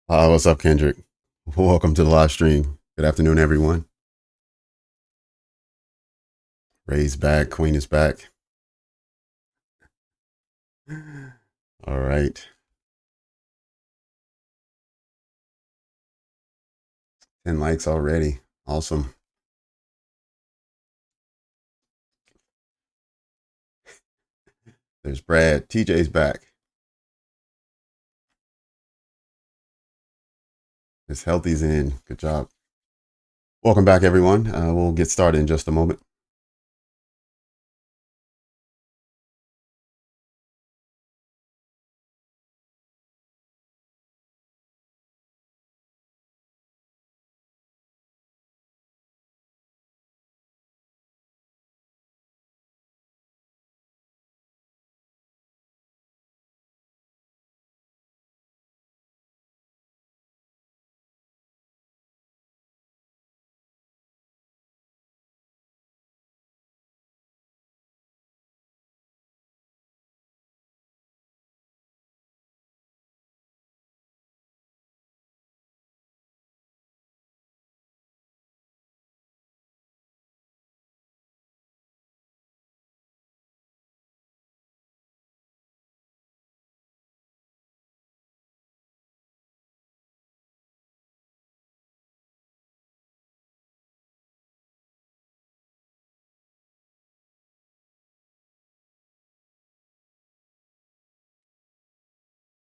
What's up, Kendrick? Welcome to the live stream. Good afternoon, everyone. Ray's back. Queen is back. All right. 10 likes already. Awesome. There's Brad. TJ's back. His healthy's in. Good job. Welcome back, everyone. We'll get started in just a moment.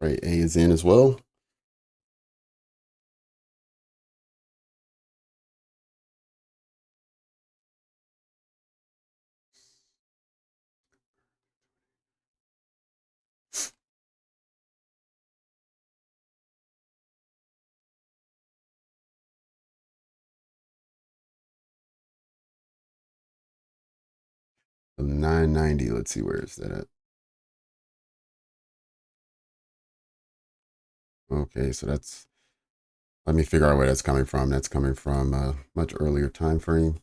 Ray A is in as well. So 990. Let's see, where is that at? Okay, so that's, let me figure out where that's coming from. That's coming from a much earlier time frame.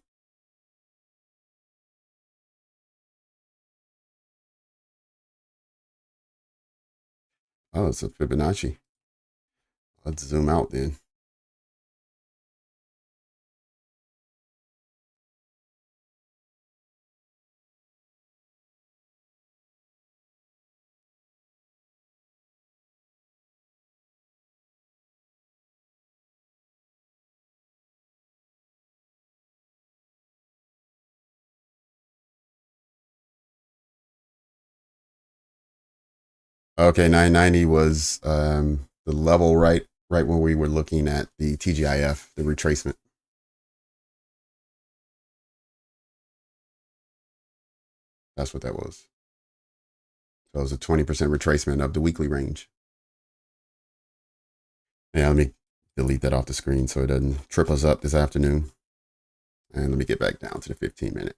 Oh, it's a Fibonacci. Let's zoom out then. Okay, 990 was the level right when we were looking at the TGIF, the retracement. That's what that was. So it was a 20% retracement of the weekly range. Yeah, let me delete that off the screen so it doesn't trip us up this afternoon. And let me get back down to the 15-minute.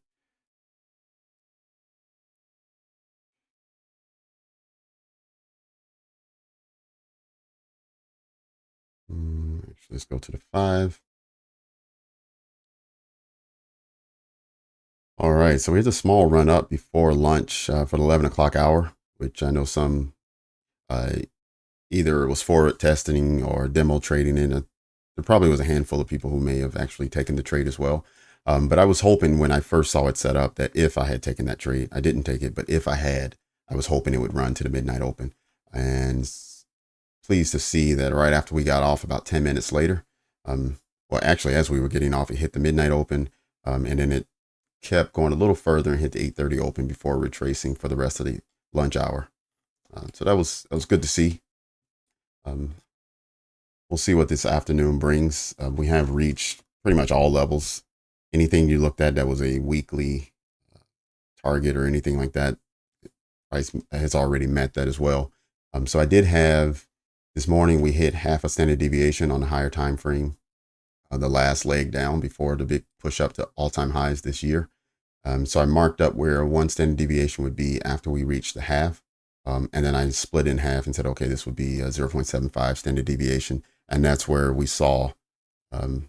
Actually, let's go to the 5. All right, so we had a small run up before lunch for the 11 o'clock hour, which I know some uh, either it was forward testing or demo trading in. There probably was a handful of people who may have actually taken the trade as well. But I was hoping when I first saw it set up that if I had taken that trade, I didn't take it, but if I had, I was hoping it would run to the midnight open. And pleased to see that right after we got off, about 10 minutes later, well, actually, as we were getting off, it hit the midnight open, and then it kept going a little further and hit the 8:30 open before retracing for the rest of the lunch hour. So that was good to see. Um, we'll see what this afternoon brings. We have reached pretty much all levels. Anything you looked at that was a weekly target or anything like that, price has already met that as well. So I did have this morning, we hit half a standard deviation on the higher time frame, the last leg down before the big push up to all-time highs this year. So I marked up where one standard deviation would be after we reached the half. And then I split in half and said, okay, this would be a 0.75 standard deviation. And that's where we saw um,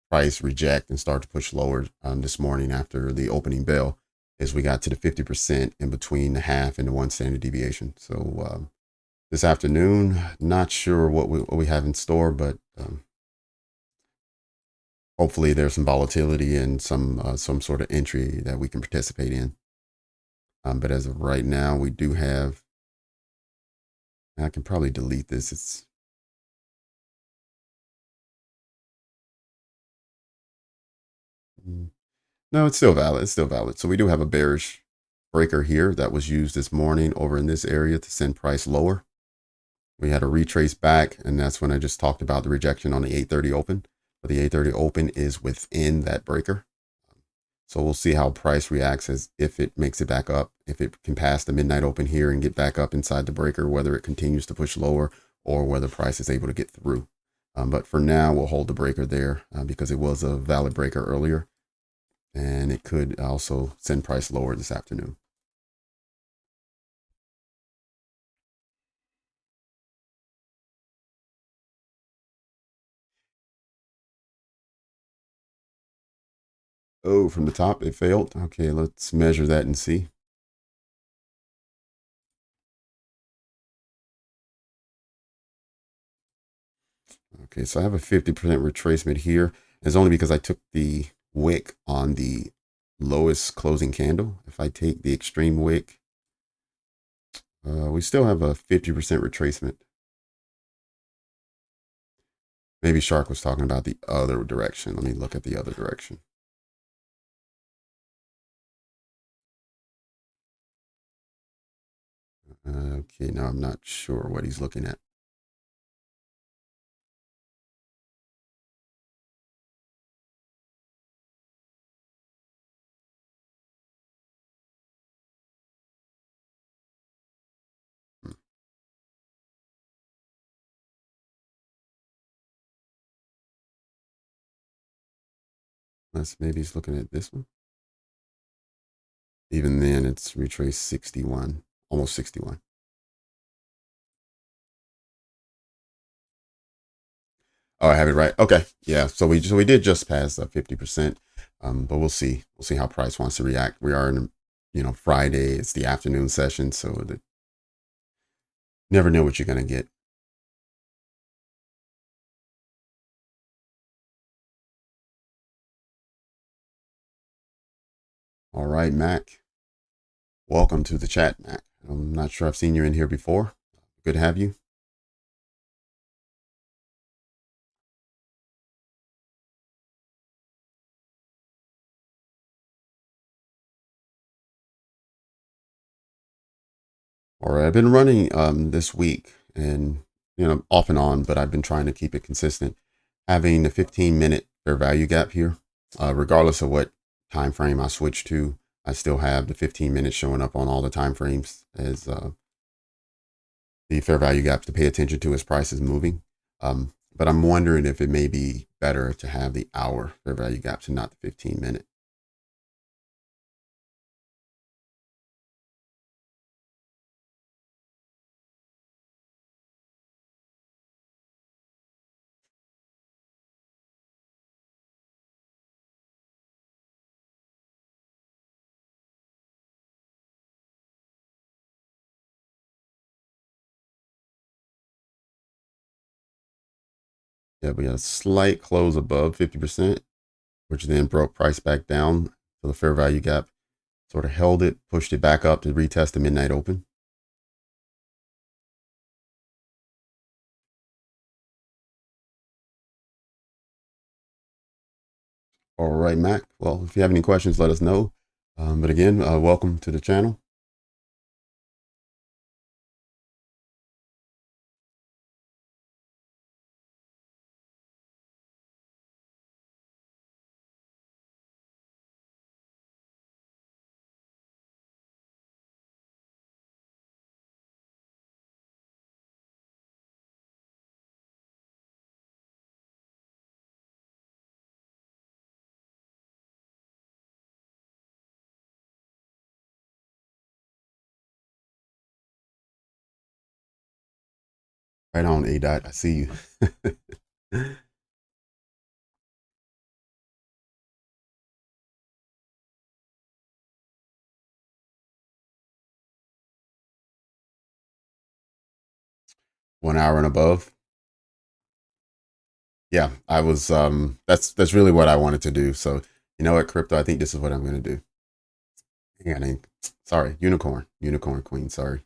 price reject and start to push lower this morning after the opening bell, as we got to the 50% in between the half and the one standard deviation. So this afternoon. Not sure what we have in store, but hopefully there's some volatility and some sort of entry that we can participate in. But as of right now, we do have. I can probably delete this. It's no, it's still valid. It's still valid. So we do have a bearish breaker here that was used this morning over in this area to send price lower. We had a retrace back, and that's when I just talked about the rejection on the 830 open. But the 830 open is within that breaker. So we'll see how price reacts as if it makes it back up, if it can pass the midnight open here and get back up inside the breaker, whether it continues to push lower or whether price is able to get through. But for now, we'll hold the breaker there because it was a valid breaker earlier, and it could also send price lower this afternoon. Oh, from the top, it failed. Okay, let's measure that and see. Okay, so I have a 50% retracement here. It's only because I took the wick on the lowest closing candle. If I take the extreme wick, we still have a 50% retracement. Maybe Shark was talking about the other direction. Let me look at the other direction. Okay, now I'm not sure what he's looking at. Unless maybe he's looking at this one. Even then, it's retraced 61, almost 61. Oh, I have it right. Okay, yeah. So we did just pass 50%, but we'll see. We'll see how price wants to react. We are in, Friday. It's the afternoon session, so never know what you're gonna get. All right, Mac. Welcome to the chat, Mac. I'm not sure I've seen you in here before. Good to have you. All right, I've been running this week, and off and on, but I've been trying to keep it consistent. Having a 15-minute fair value gap here, regardless of what time frame I switch to, I still have the 15 minutes showing up on all the time frames as the fair value gap to pay attention to as price is moving. But I'm wondering if it may be better to have the hour fair value gap to not the 15-minute. Yeah, we got a slight close above 50%, which then broke price back down to the fair value gap, sort of held it, pushed it back up to retest the midnight open. All right, Mac. Well, if you have any questions, let us know. But again, welcome to the channel. Right on, A dot. I see you. 1 hour and above. Yeah, I was that's really what I wanted to do. So you know what, crypto, I think this is what I'm gonna do. Hang on, sorry, unicorn queen, sorry.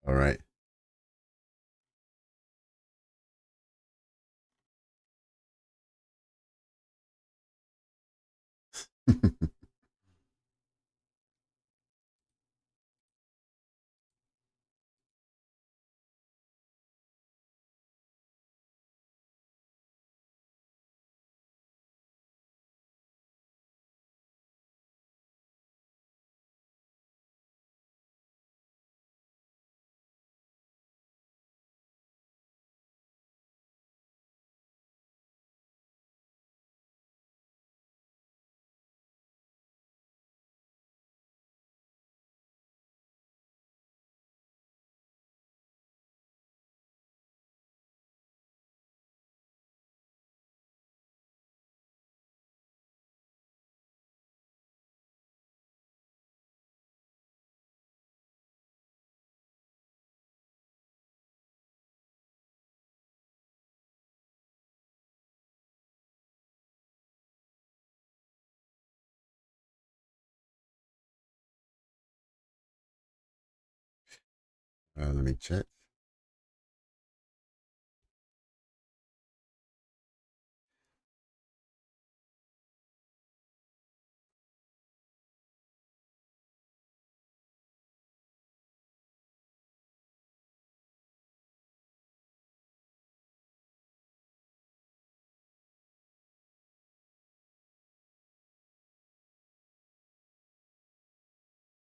All right. Let me check.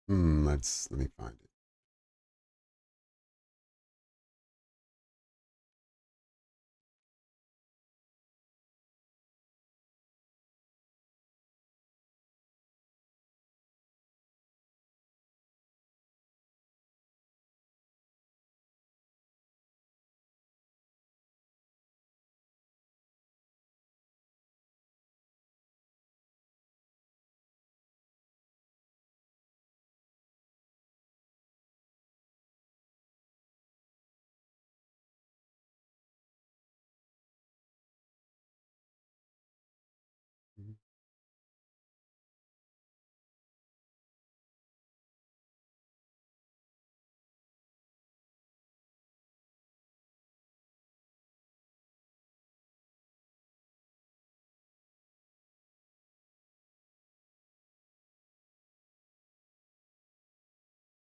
Let me find it.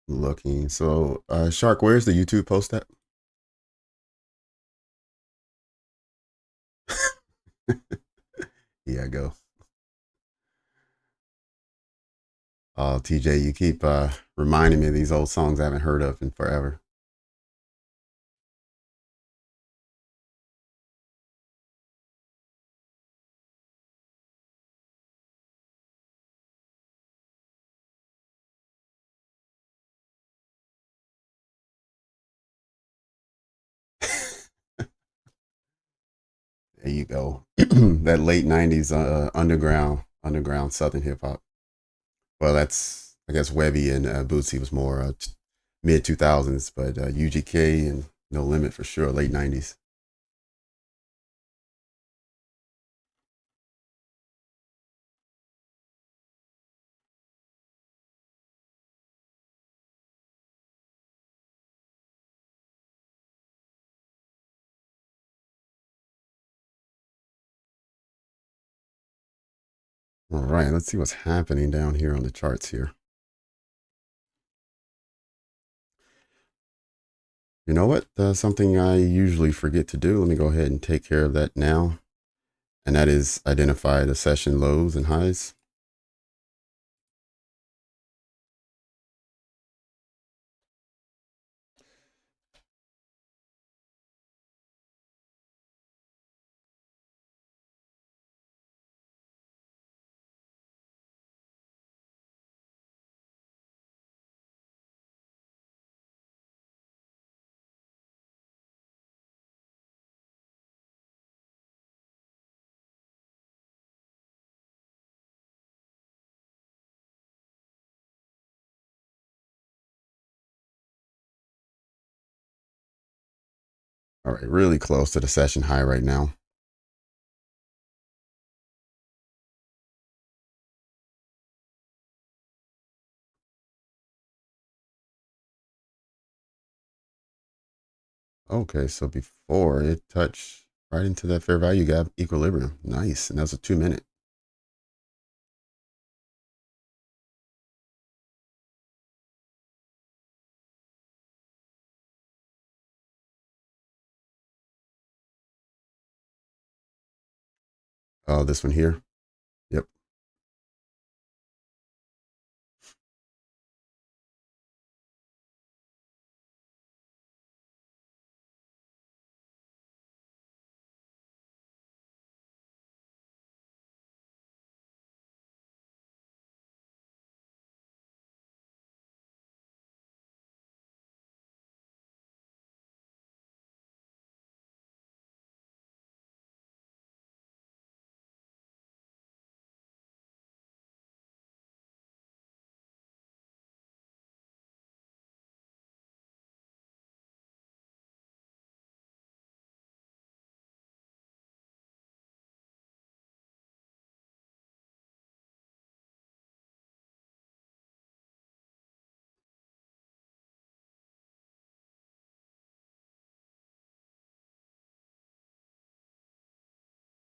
Looking. So, Shark, where's the YouTube post at? Yeah, go. Oh, TJ, you keep reminding me of these old songs I haven't heard of in forever. There you go. That late '90s underground Southern hip hop. Well, that's I guess Webby and Bootsy was more mid 2000s, but UGK and No Limit for sure, late '90s. All right, let's see what's happening down here on the charts here. You know what? Something I usually forget to do. Let me go ahead and take care of that now. And that is identify the session lows and highs. All right, really close to the session high right now. Okay, so before it touched right into that fair value gap equilibrium. Nice. And that's a 2 minute. Oh, this one here. Yep.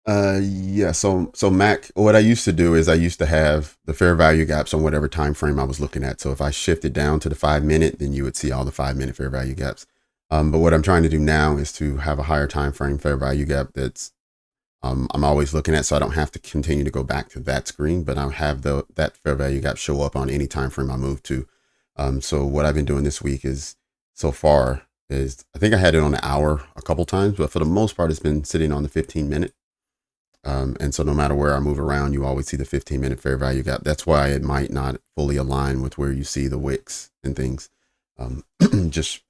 Yeah. So Mac, what I used to do is I used to have the fair value gaps on whatever time frame I was looking at. So if I shifted down to the 5 minute, then you would see all the 5 minute fair value gaps. But what I'm trying to do now is to have a higher time frame fair value gap that's I'm always looking at, so I don't have to continue to go back to that screen, but I have that fair value gap show up on any time frame I move to. So what I've been doing this week is so far is I think I had it on an hour a couple times, but for the most part, it's been sitting on the 15-minute. And so no matter where I move around, you always see the 15-minute fair value gap. That's why it might not fully align with where you see the wicks and things. Um, just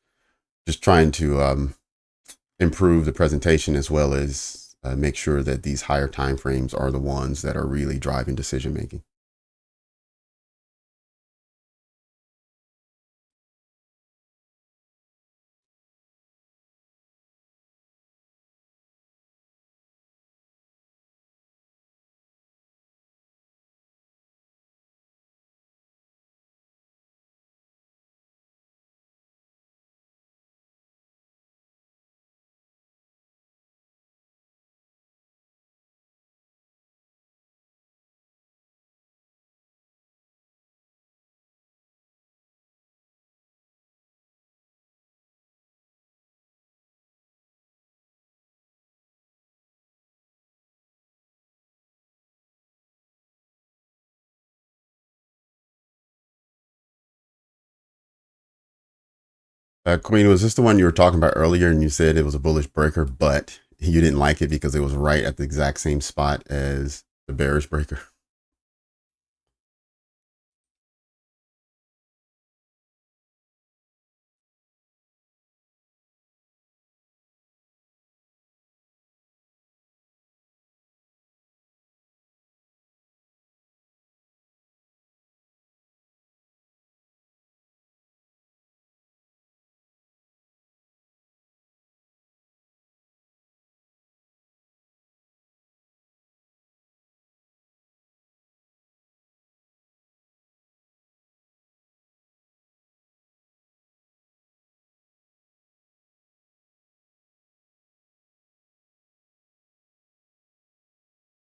just trying to improve the presentation as well as make sure that these higher time frames are the ones that are really driving decision making. Queen, was this the one you were talking about earlier and you said it was a bullish breaker, but you didn't like it because it was right at the exact same spot as the bearish breaker?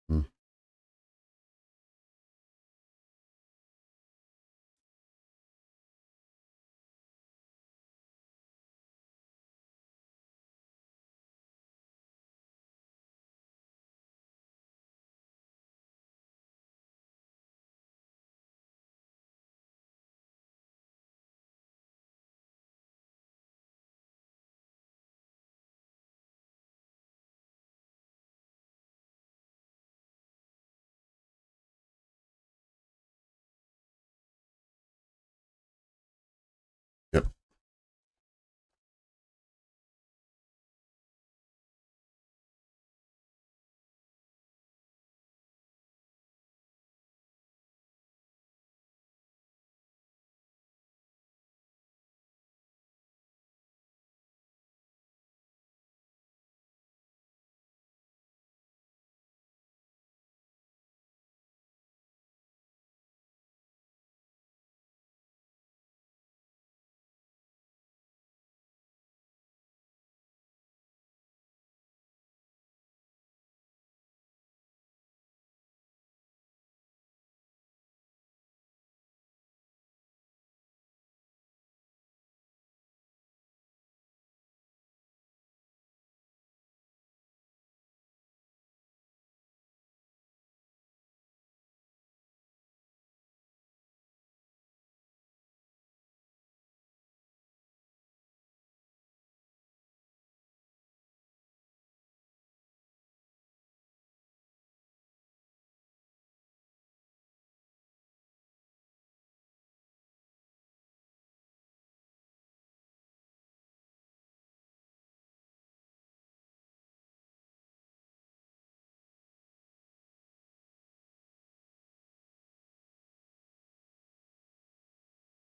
Hmm. Yep.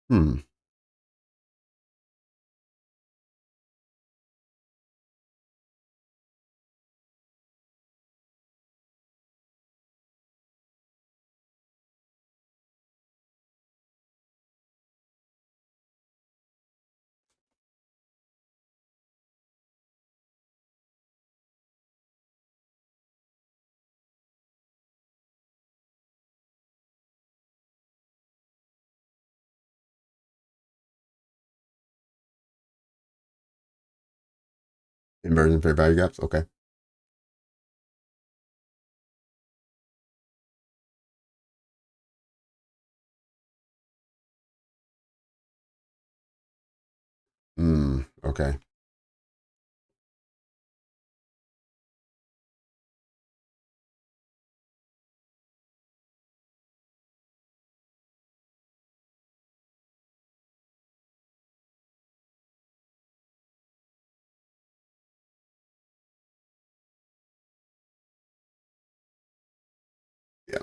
Hmm. Inversion fair value gaps. Okay. Okay. Yeah.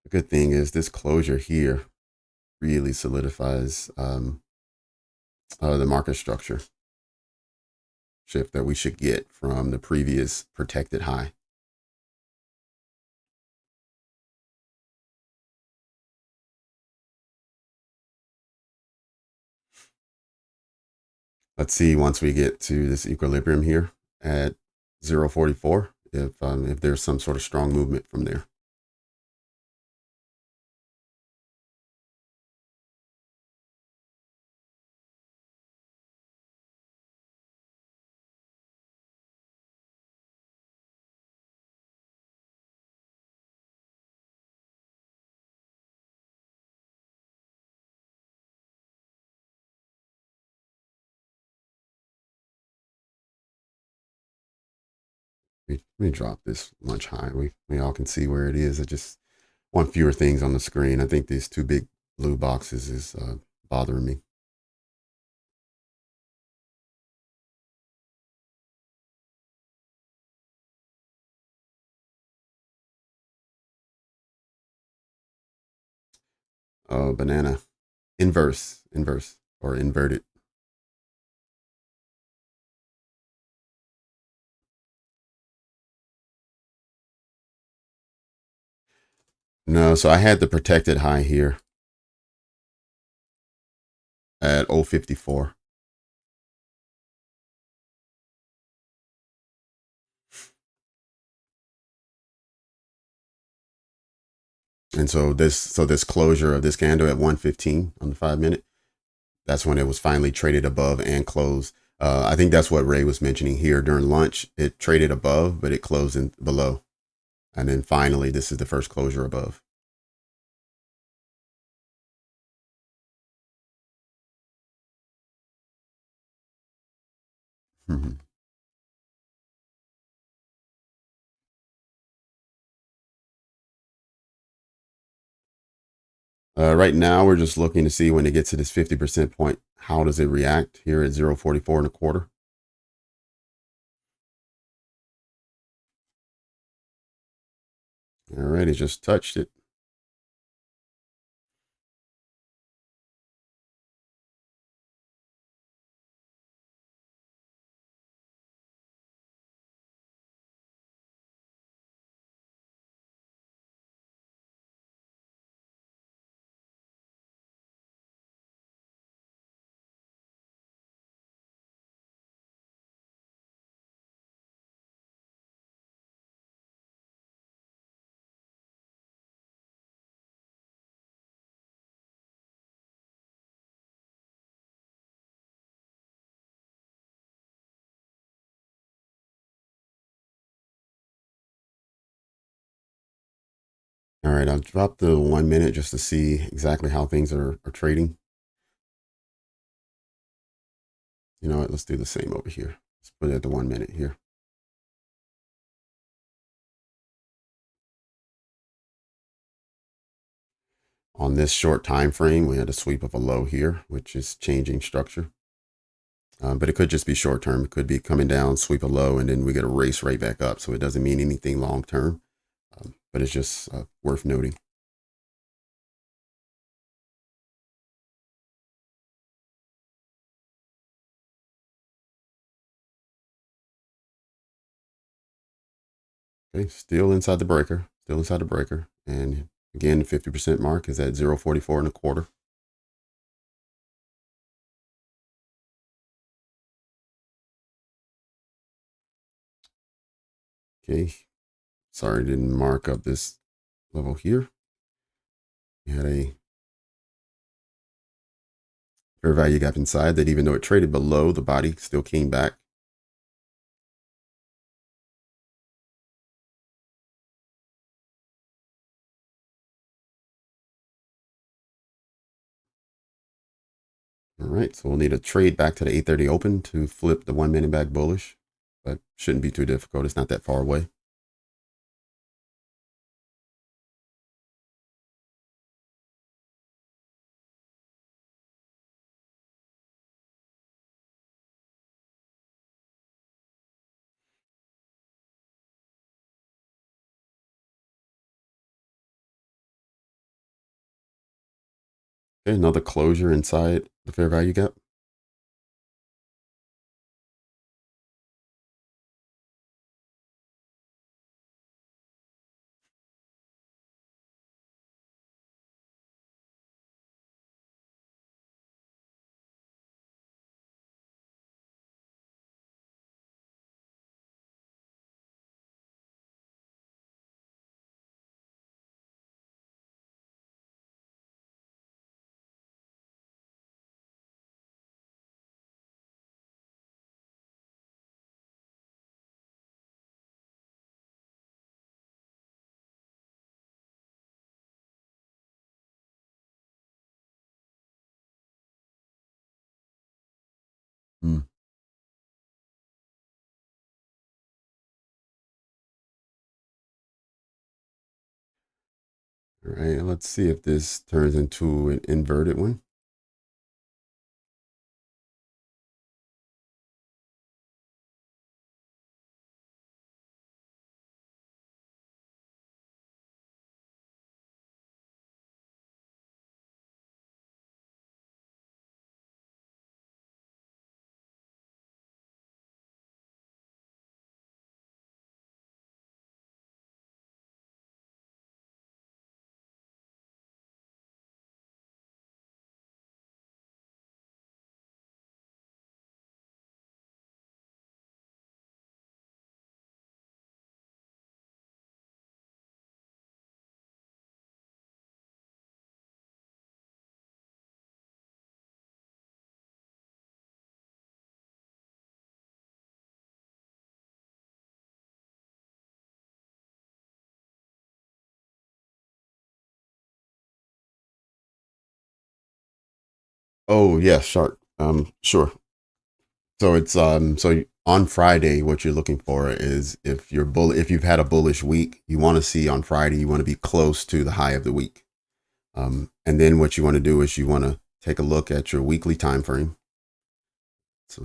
The good thing is this closure here really solidifies the market structure shift that we should get from the previous protected high. Let's see once we get to this equilibrium here at 0.44 if there's some sort of strong movement from there. Let me drop this much high. We all can see where it is. I just want fewer things on the screen. I think these two big blue boxes is bothering me. Oh, banana. Inverse, or inverted. No, so I had the protected high here at 0.54. And so this closure of this candle at 115 on the 5 minute, that's when it was finally traded above and closed. I think that's what Ray was mentioning here during lunch. It traded above, but it closed in below. And then finally, this is the first closure above. Mhm. Right now, we're just looking to see when it gets to this 50% point, how does it react here at 0.44 and a quarter? All right, it just touched it. All right, I'll drop the 1 minute just to see exactly how things are trading. You know what? Let's do the same over here. Let's put it at the 1 minute here. On this short time frame, we had a sweep of a low here, which is changing structure. But it could just be short term. It could be coming down, sweep a low, and then we get a race right back up. So it doesn't mean anything long term, but it's just worth noting. Okay, still inside the breaker, still inside the breaker. And again, the 50% mark is at 0.44 and a quarter. Okay. Sorry, didn't mark up this level here. We had a fair value gap inside that, even though it traded below, the body still came back. All right, so we'll need a trade back to the 8:30 open to flip the 1 minute back bullish, but shouldn't be too difficult. It's not that far away. Okay, another closure inside the fair value gap. Hmm. All right, let's see if this turns into an inverted one. Oh yeah, sharp. Sure. So it's so on Friday, what you're looking for is, if you've had a bullish week, you want to see on Friday, you want to be close to the high of the week. And then what you want to do is you want to take a look at your weekly time frame. So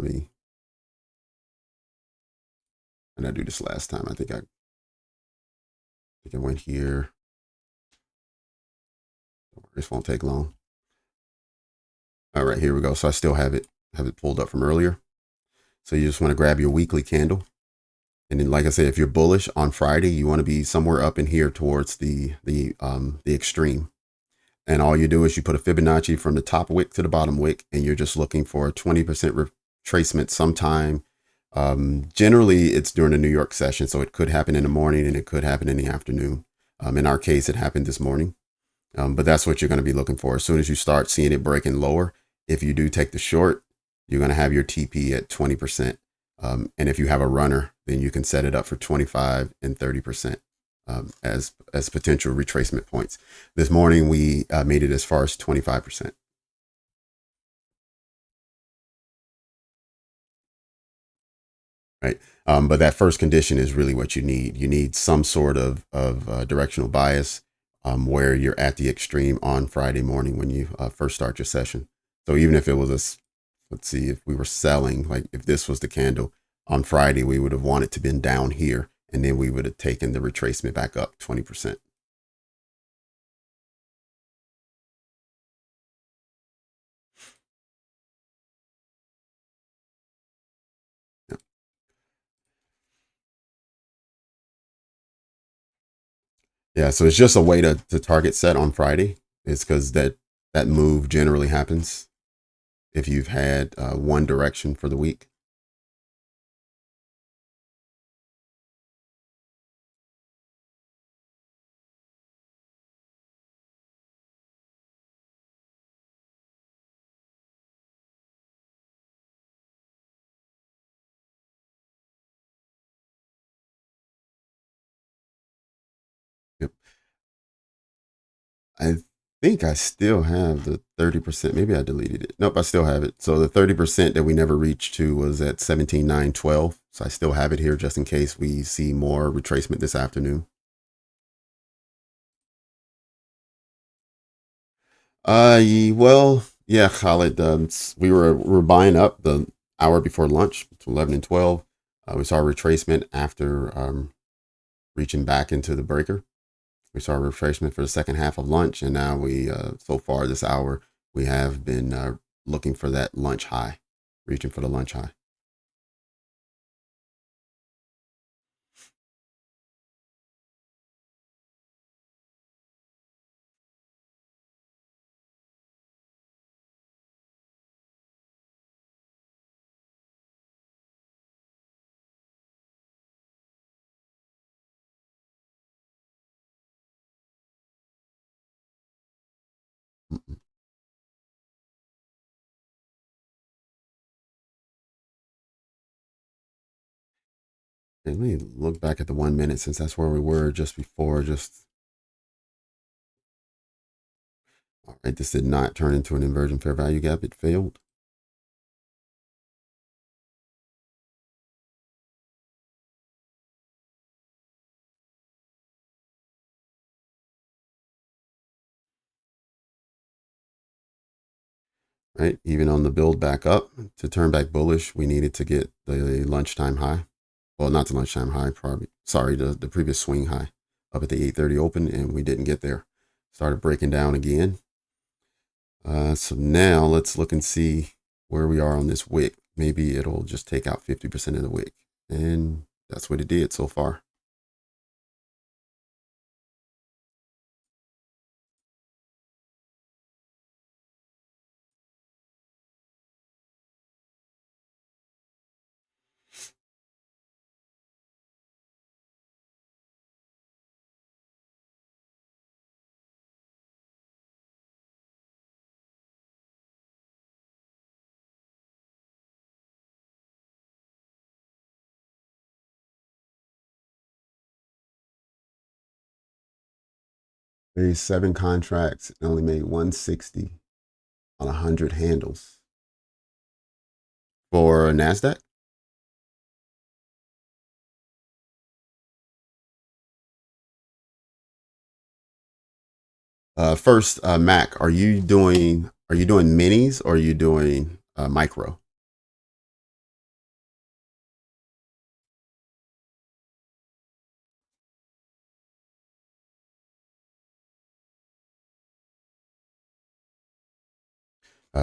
and I do this last time. I think I went here. This won't take long. All right, here we go. So I still have it pulled up from earlier. So you just want to grab your weekly candle. And then, like I said, if you're bullish on Friday, you want to be somewhere up in here towards the extreme. And all you do is you put a Fibonacci from the top wick to the bottom wick, and you're just looking for a 20% retracement sometime. Generally, it's during the New York session, so it could happen in the morning and it could happen in the afternoon. In our case, it happened this morning. But that's what you're going to be looking for. As soon as you start seeing it breaking lower, if you do take the short, you're going to have your TP at 20%. And if you have a runner, then you can set it up for 25 and 30% as potential retracement points. This morning, we made it as far as 25%. Right. But that first condition is really what you need. You need some sort of directional bias where you're at the extreme on Friday morning when you first start your session. So even if it was let's see, if we were selling, like if this was the candle on Friday, we would have wanted to been down here, and then we would have taken the retracement back up 20%. Yeah. Yeah. So it's just a way to target set on Friday. It's because that move generally happens if you've had one direction for the week. I think I still have the 30%. Maybe I deleted it. Nope, I still have it. So the 30% that we never reached to was at 17,912. So I still have it here just in case we see more retracement this afternoon. Well, yeah, Khalid. We were buying up the hour before lunch, between 11 and 12. We saw a retracement after reaching back into the breaker. We saw a retracement for the second half of lunch, and now so far this hour, we have been looking for that lunch high, reaching for the lunch high. And let me look back at the 1 minute since that's where we were just before. All right, this did not turn into an inversion fair value gap. It failed. Right, even on the build back up to turn back bullish, we needed to get the lunchtime high. Well, not the lunchtime high, probably. Sorry, the previous swing high up at the 8:30 open, and we didn't get there. Started breaking down again. So now let's look and see where we are on this wick. Maybe it'll just take out 50% of the wick. And that's what it did so far. There's 7 contracts and only made 160 on 100 handles. For Nasdaq, first, Mac, are you doing minis or are you doing micro?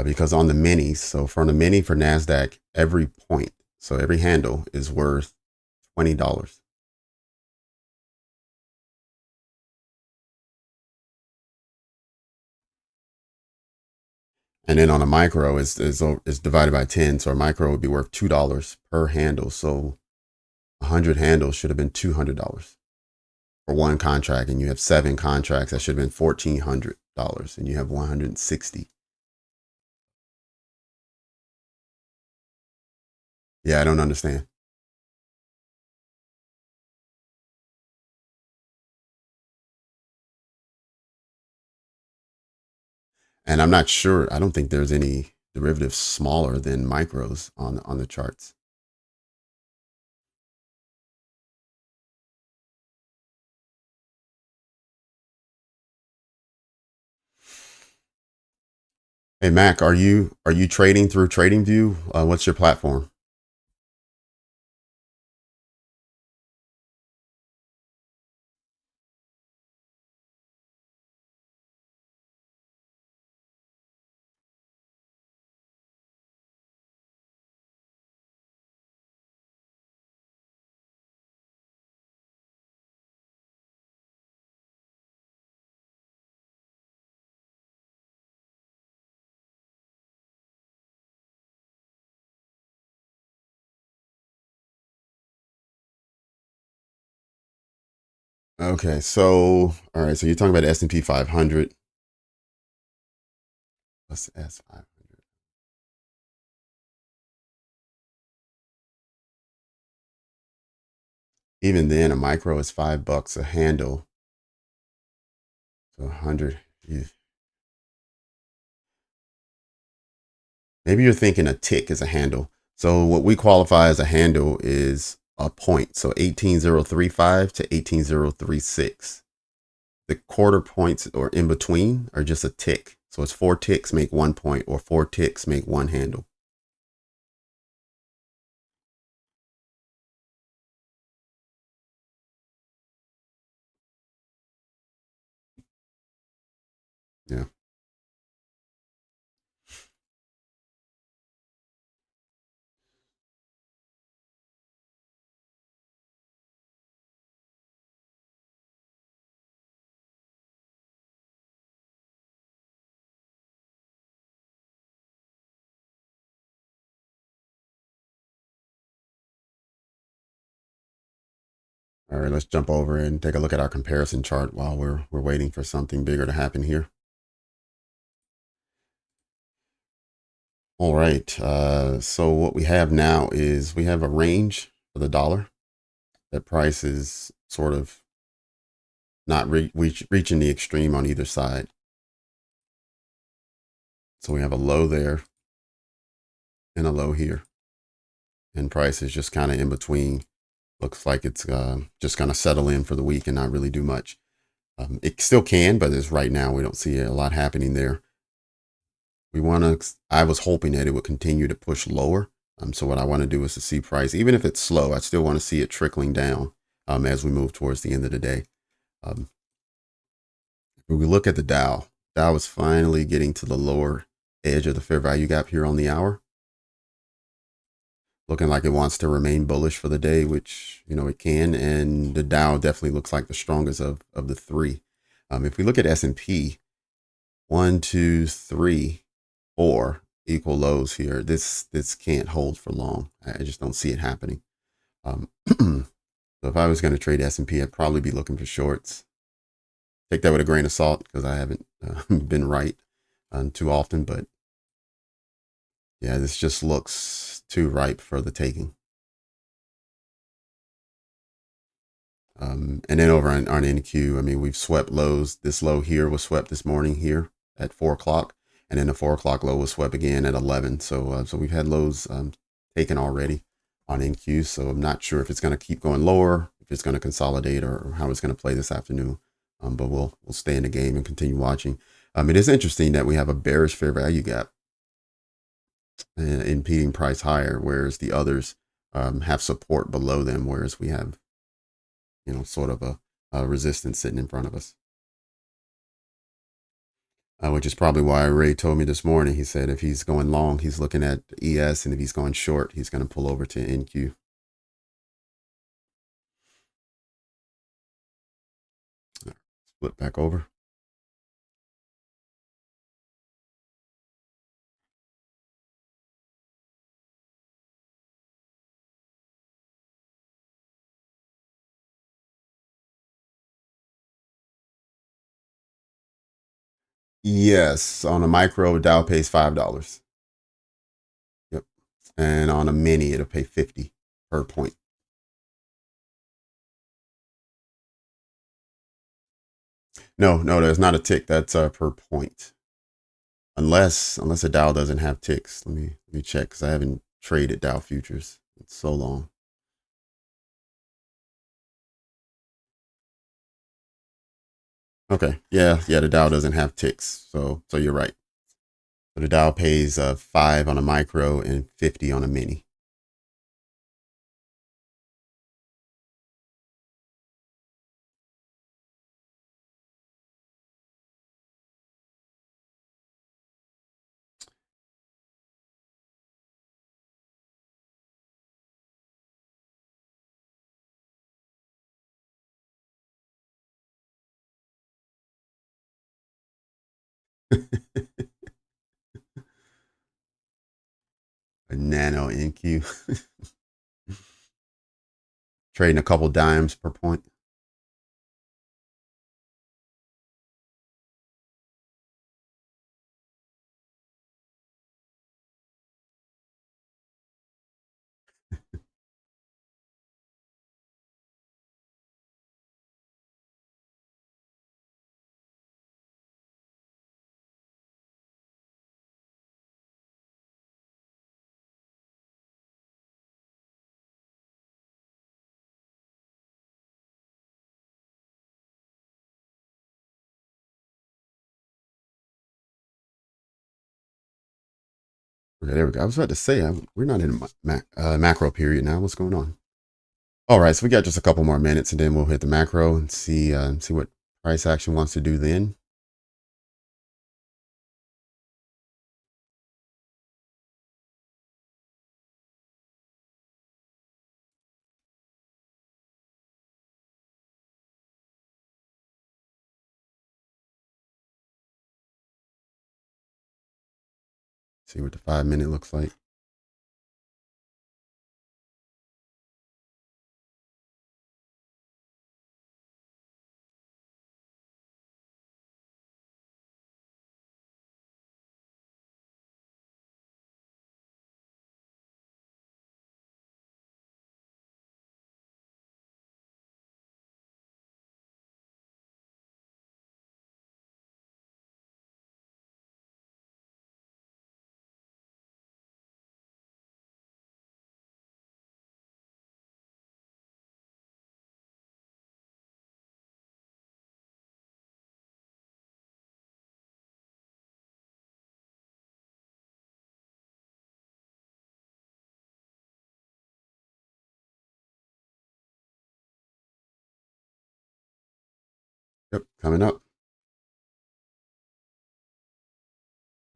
Because on the minis, so for the mini for Nasdaq, every point, so every handle is worth $20. And then on a micro is divided by 10. So a micro would be worth $2 per handle. So 100 handles should have been $200 for one contract. And you have 7 contracts that should have been $1,400 and you have 160. Yeah, I don't understand. And I'm not sure. I don't think there's any derivatives smaller than micros on the charts. Hey Mac, are you trading through TradingView? What's your platform? Okay, so all right, so you're talking about S&P 500. What's the S500? Even then, a micro is $5 a handle. So 100. Maybe you're thinking a tick is a handle. So what we qualify as a handle is a point. So 18035 to 18036. The quarter points or in between are just a tick. So it's 4 ticks make 1 point, or 4 ticks make one handle. Yeah. All right, let's jump over and take a look at our comparison chart while we're waiting for something bigger to happen here. All right. So what we have now is we have a range for the dollar. That price is sort of not reaching the extreme on either side. So we have a low there and a low here. And price is just kind of in between. Looks like it's just going to settle in for the week and not really do much. It still can, but as right now, we don't see a lot happening there. I was hoping that it would continue to push lower. So what I want to do is to see price, even if it's slow, I still want to see it trickling down as we move towards the end of the day. When we look at the Dow is finally getting to the lower edge of the fair value gap here on the hour. Looking like it wants to remain bullish for the day, which, it can. And the Dow definitely looks like the strongest of the three. If we look at S&P, 1, 2, 3, 4 equal lows here. This can't hold for long. I just don't see it happening. So if I was going to trade S&P, I'd probably be looking for shorts. Take that with a grain of salt because I haven't been right too often. But yeah, this just looks too ripe for the taking. And then over on NQ, I mean, we've swept lows. This low here was swept this morning here at 4 o'clock. And then the 4 o'clock low was swept again at 11. So we've had lows taken already on NQ. So I'm not sure if it's going to keep going lower, if it's going to consolidate, or how it's going to play this afternoon. But we'll stay in the game and continue watching. It is interesting that we have a bearish fair value gap impeding price higher, whereas the others have support below them, whereas we have, sort of a resistance sitting in front of us. Which is probably why Ray told me this morning. He said if he's going long, he's looking at ES, and if he's going short, he's going to pull over to NQ. Flip back over. Yes, on a micro, Dow pays $5. Yep, and on a mini, it'll pay 50 per point. No, there's not a tick. That's per point. Unless a Dow doesn't have ticks. Let me check because I haven't traded Dow futures. It's so long. Okay, yeah, the Dow doesn't have ticks, so you're right. So the Dow pays 5 on a micro and 50 on a mini. A nano NQ. Trading a couple dimes per point. Okay, there we go. I was about to say, we're not in a macro period now. What's going on? All right, so we got just a couple more minutes and then we'll hit the macro and see what price action wants to do then. See what the 5 minute looks like. Yep, coming up.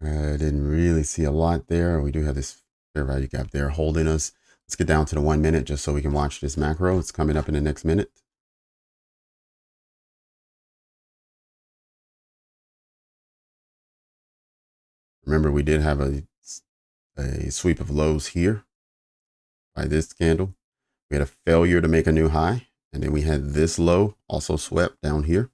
I didn't really see a lot there. We do have this fair value gap there holding us. Let's get down to the 1 minute just so we can watch this macro. It's coming up in the next minute. Remember, we did have a sweep of lows here by this candle. We had a failure to make a new high. And then we had this low also swept down here.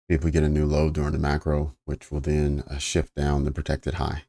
If we get a new low during the macro, which will then shift down the protected high.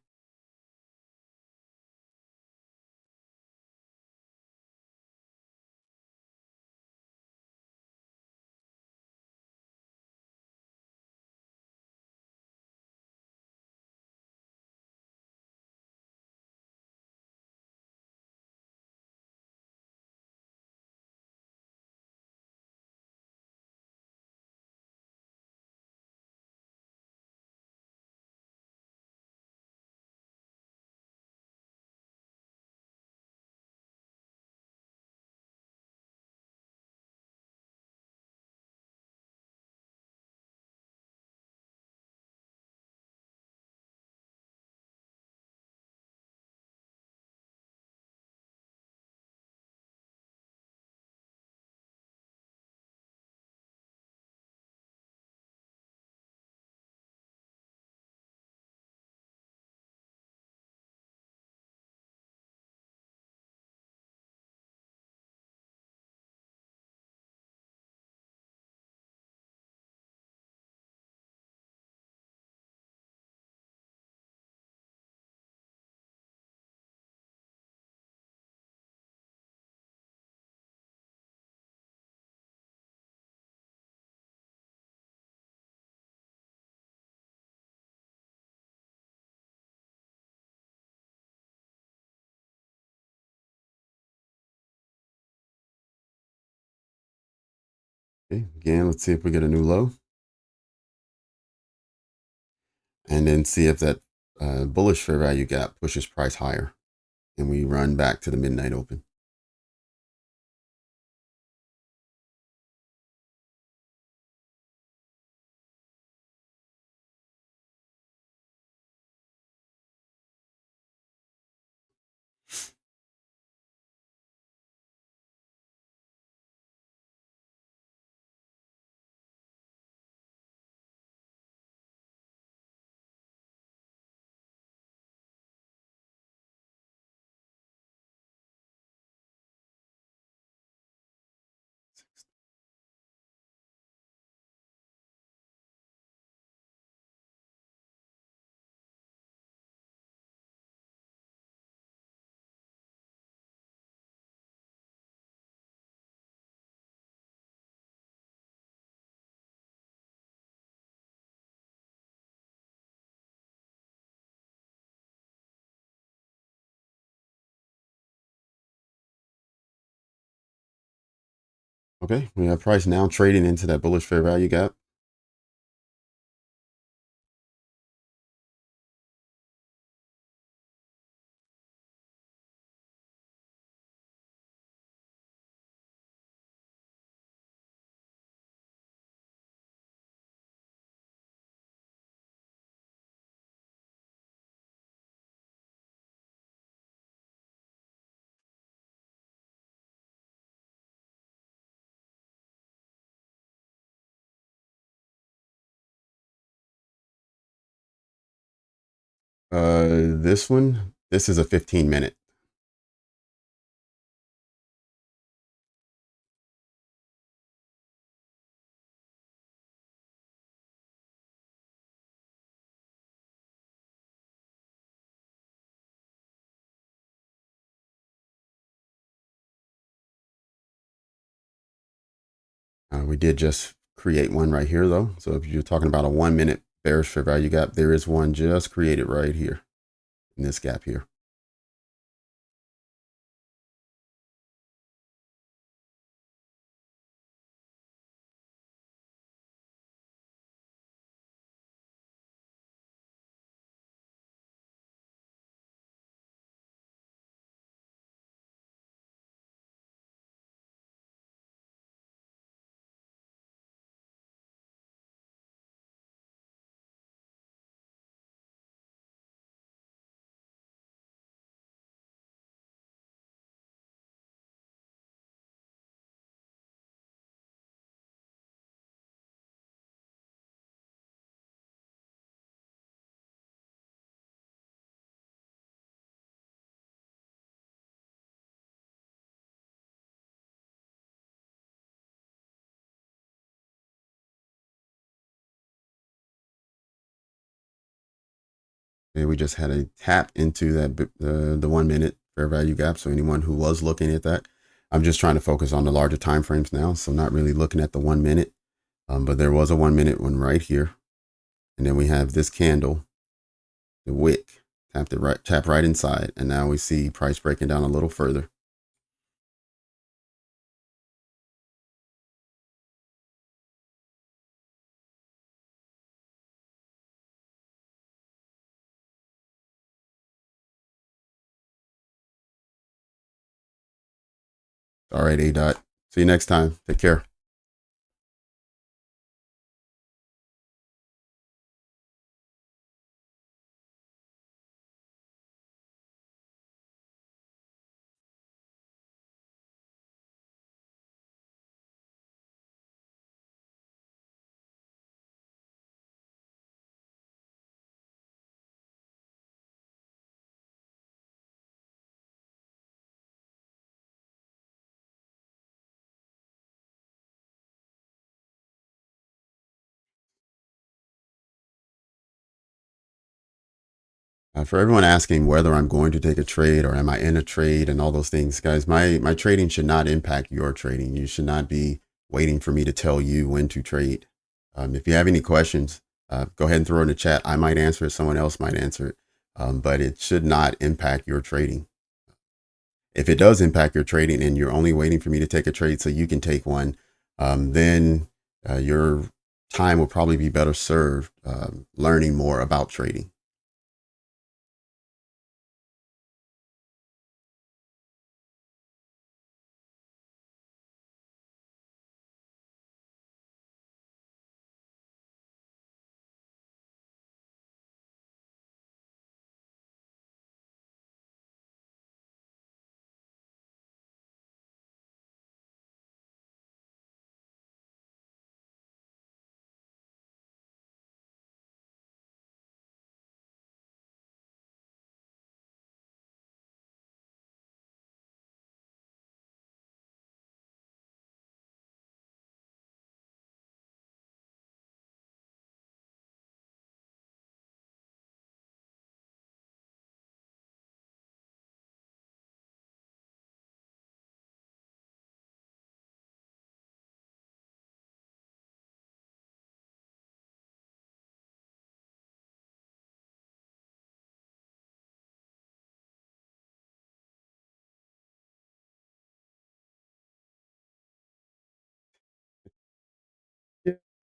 Okay, again, let's see if we get a new low. And then see if that bullish fair value gap pushes price higher. And we run back to the midnight open. Okay, we have price now trading into that bullish fair value gap. This is a 15-minute. We did just create one right here though. So if you're talking about a 1-minute bearish fair value gap, there is one just created right here in this gap here. And we just had a tap into that the 1-minute fair value gap. So anyone who was looking at that, I'm just trying to focus on the larger time frames now. So not really looking at the 1-minute, but there was a 1-minute one right here. And then we have this candle, the wick, tap right inside. And now we see price breaking down a little further. All right, A dot. See you next time. Take care. For everyone asking whether I'm going to take a trade or am I in a trade and all those things, guys, my trading should not impact your trading. You should not be waiting for me to tell you when to trade. If you have any questions, go ahead and throw it in the chat. I might answer it. Someone else might answer it. But it should not impact your trading. If it does impact your trading and you're only waiting for me to take a trade so you can take one, then your time will probably be better served learning more about trading.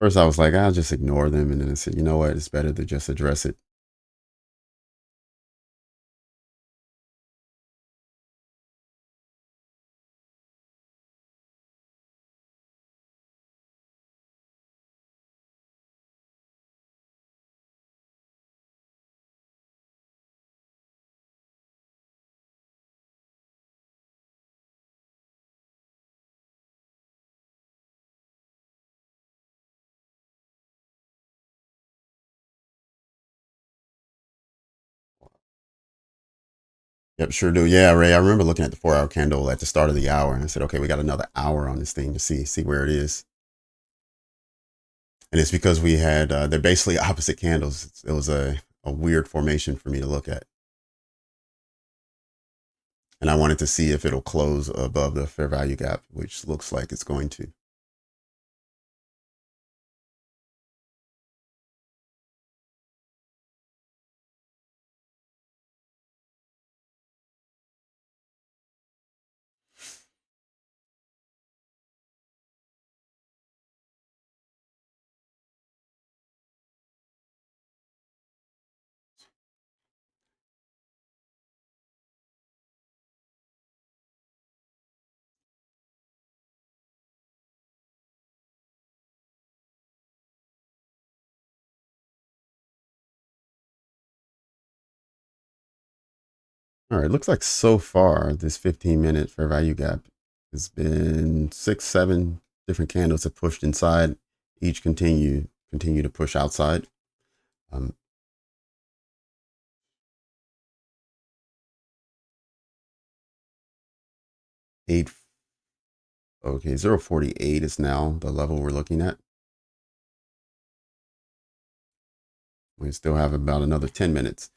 First, I was like, I'll just ignore them. And then I said, you know what? It's better to just address it. Yep, sure do. Yeah, Ray. I remember looking at the 4 hour candle at the start of the hour, and I said, okay, we got another hour on this thing to see where it is. And it's because we had they're basically opposite candles. It was a weird formation for me to look at, and I wanted to see if it'll close above the fair value gap, which looks like it's going to. All right, looks like so far this 15-minute fair value gap has been 6, 7 different candles have pushed inside. Each continue to push outside. Um, 8 Okay, 0.48 is now the level we're looking at. We still have about another 10 minutes.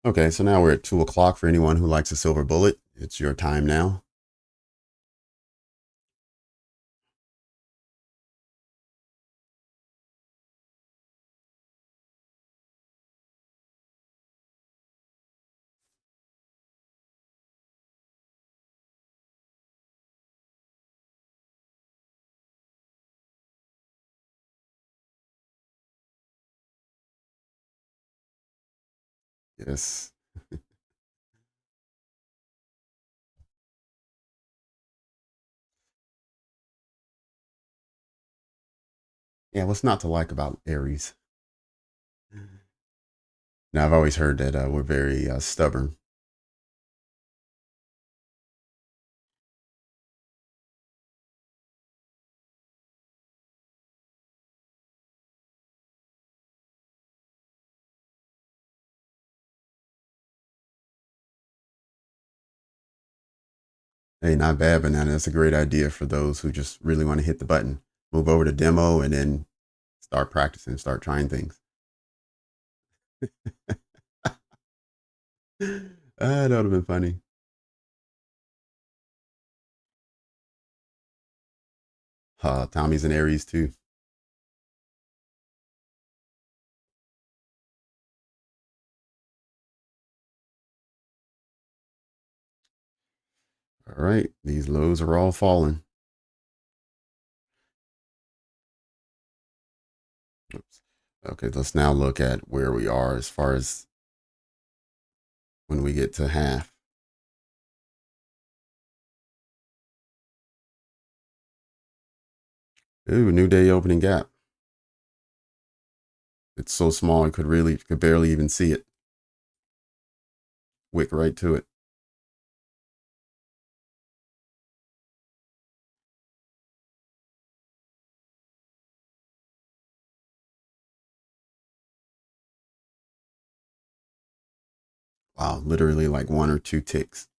Okay, so now we're at 2 o'clock. For anyone who likes a silver bullet, it's your time now. Yes. Yeah, what's not to like about Aries? Now, I've always heard that we're very stubborn. Hey, not bad, but now that's a great idea for those who just really want to hit the button. Move over to demo and then start practicing, start trying things. That would have been funny. Tommy's an Aries too. All right, these lows are all falling. Oops. Okay, let's now look at where we are as far as when we get to half. Ooh, new day opening gap. It's so small I could barely even see it. Wick right to it. Wow, literally like 1 or 2 ticks.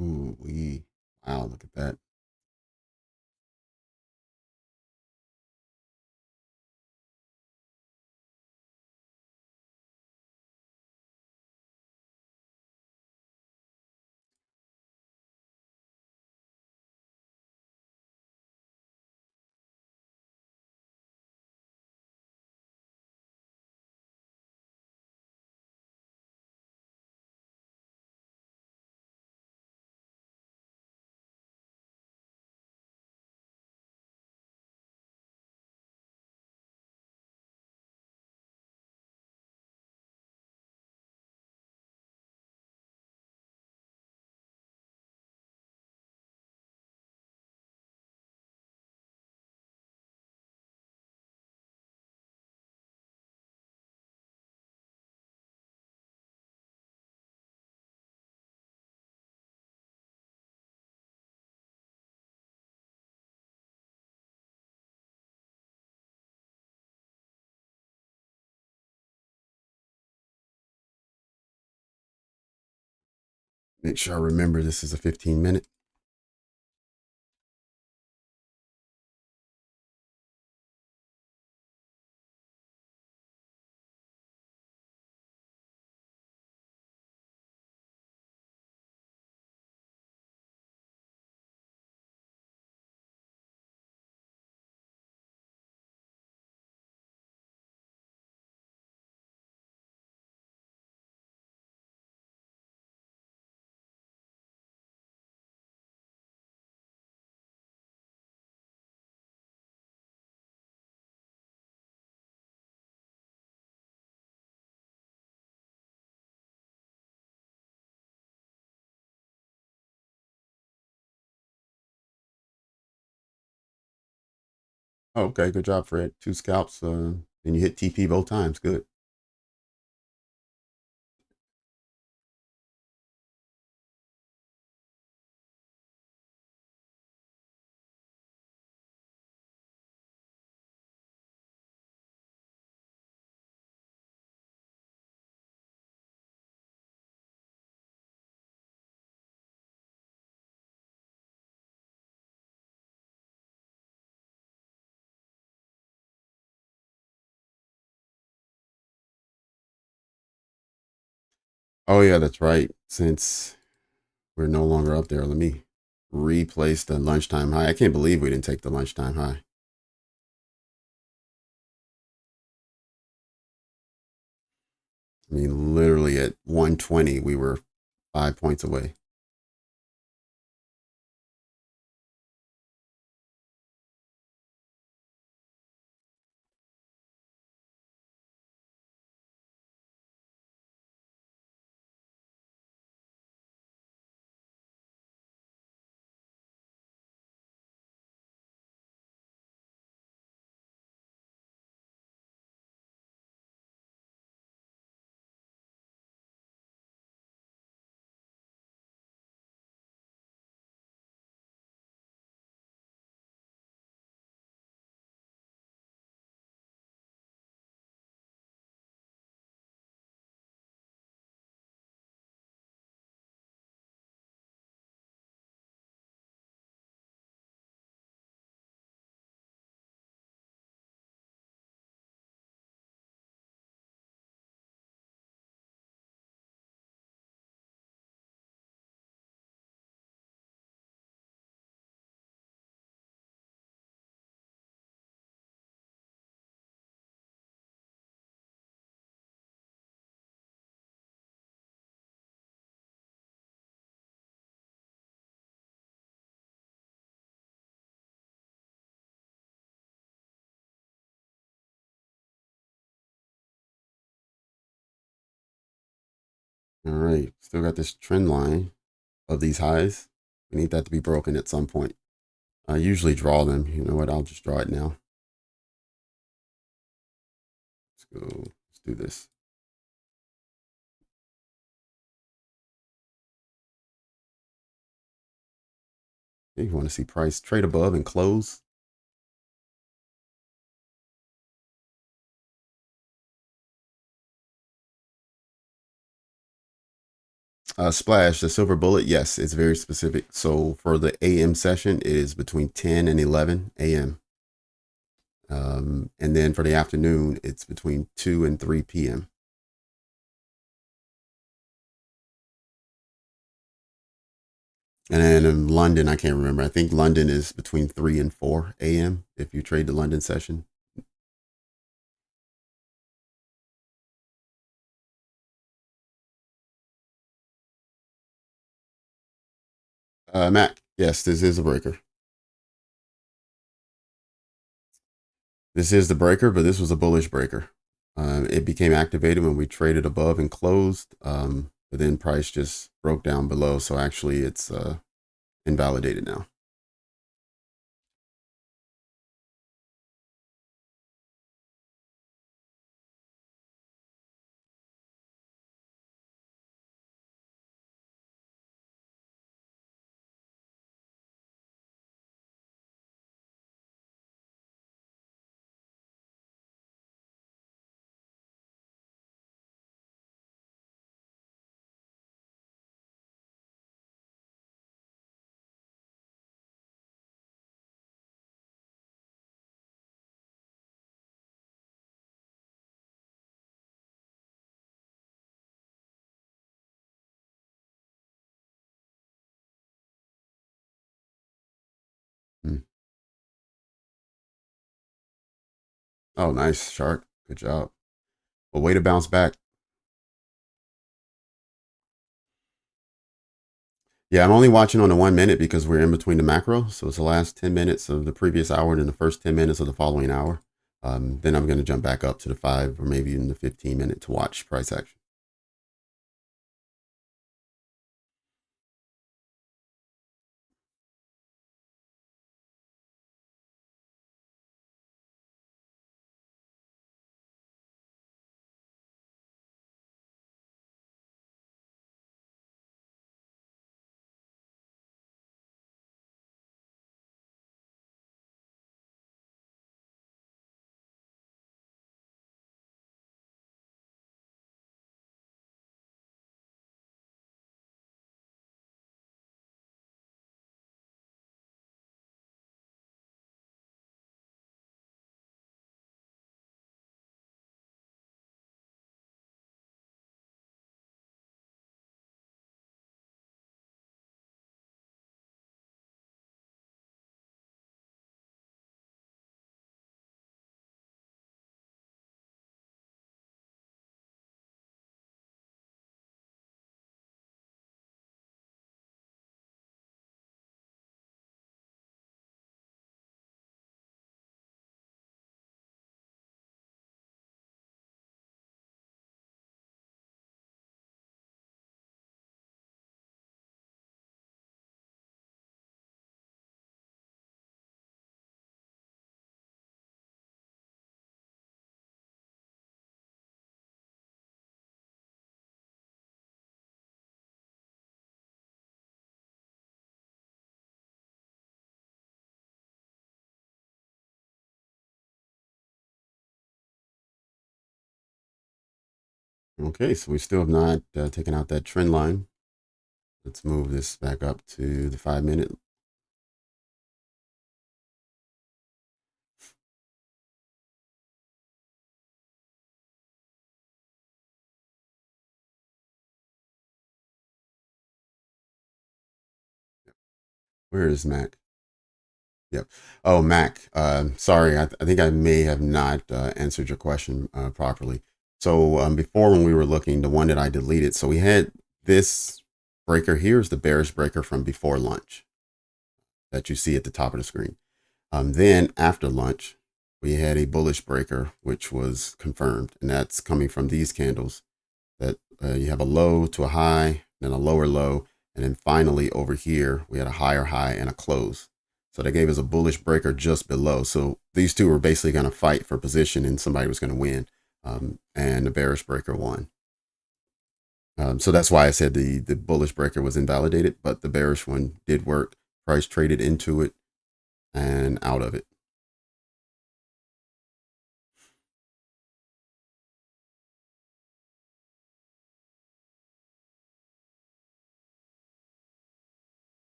Ooh, wow, look at that. Make sure I remember this is a 15-minute. Oh, okay, good job, Fred. 2 scalps, and you hit TP both times. Good. Oh yeah, that's right. Since we're no longer up there, let me replace the lunchtime high. I can't believe we didn't take the lunchtime high. I mean, literally at 120, we were 5 points away. All right, still got this trend line of these highs. We need that to be broken at some point. I usually draw them. You know what? I'll just draw it now. Let's go. Let's do this. Okay, you want to see price trade above and close. Splash, the silver bullet, yes, it's very specific. So for the AM session, it is between 10 and 11 AM. And then for the afternoon, it's between 2 and 3 PM. And then in London, I can't remember. I think London is between 3 and 4 AM if you trade the London session. Mac, yes, this is a breaker. This is the breaker, but this was a bullish breaker. It became activated when we traded above and closed, but then price just broke down below. So actually, it's invalidated now. Oh, nice, Shark. Good job. Well, way to bounce back. Yeah, I'm only watching on the 1 minute because we're in between the macro. So it's the last 10 minutes of the previous hour and then the first 10 minutes of the following hour. Then I'm going to jump back up to the 5 or maybe even the 15 minute to watch price action. Okay, so we still have not taken out that trend line. Let's move this back up to the 5 minute. Where is Mac? Yep. Oh, Mac. Sorry, I think I may have not answered your question properly. So before, when we were looking, the one that I deleted, so we had this breaker here is the bearish breaker from before lunch that you see at the top of the screen. Then after lunch, we had a bullish breaker, which was confirmed, and that's coming from these candles that you have a low to a high, then a lower low, and then finally over here, we had a higher high and a close. So they gave us a bullish breaker just below. So these two were basically going to fight for position and somebody was going to win. And the bearish breaker won. So that's why I said the bullish breaker was invalidated, but the bearish one did work. Price traded into it and out of it.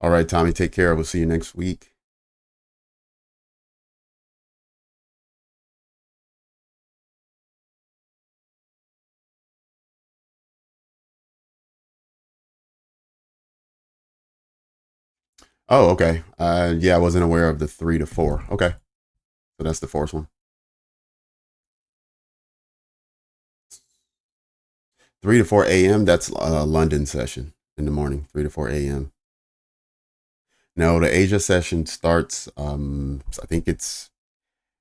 All right, Tommy, take care. We'll see you next week. Oh, okay. Yeah, I wasn't aware of the 3 to 4. Okay. So that's the fourth one. 3 to 4 a.m. That's a London session in the morning, 3 to 4 a.m. No, the Asia session starts, I think it's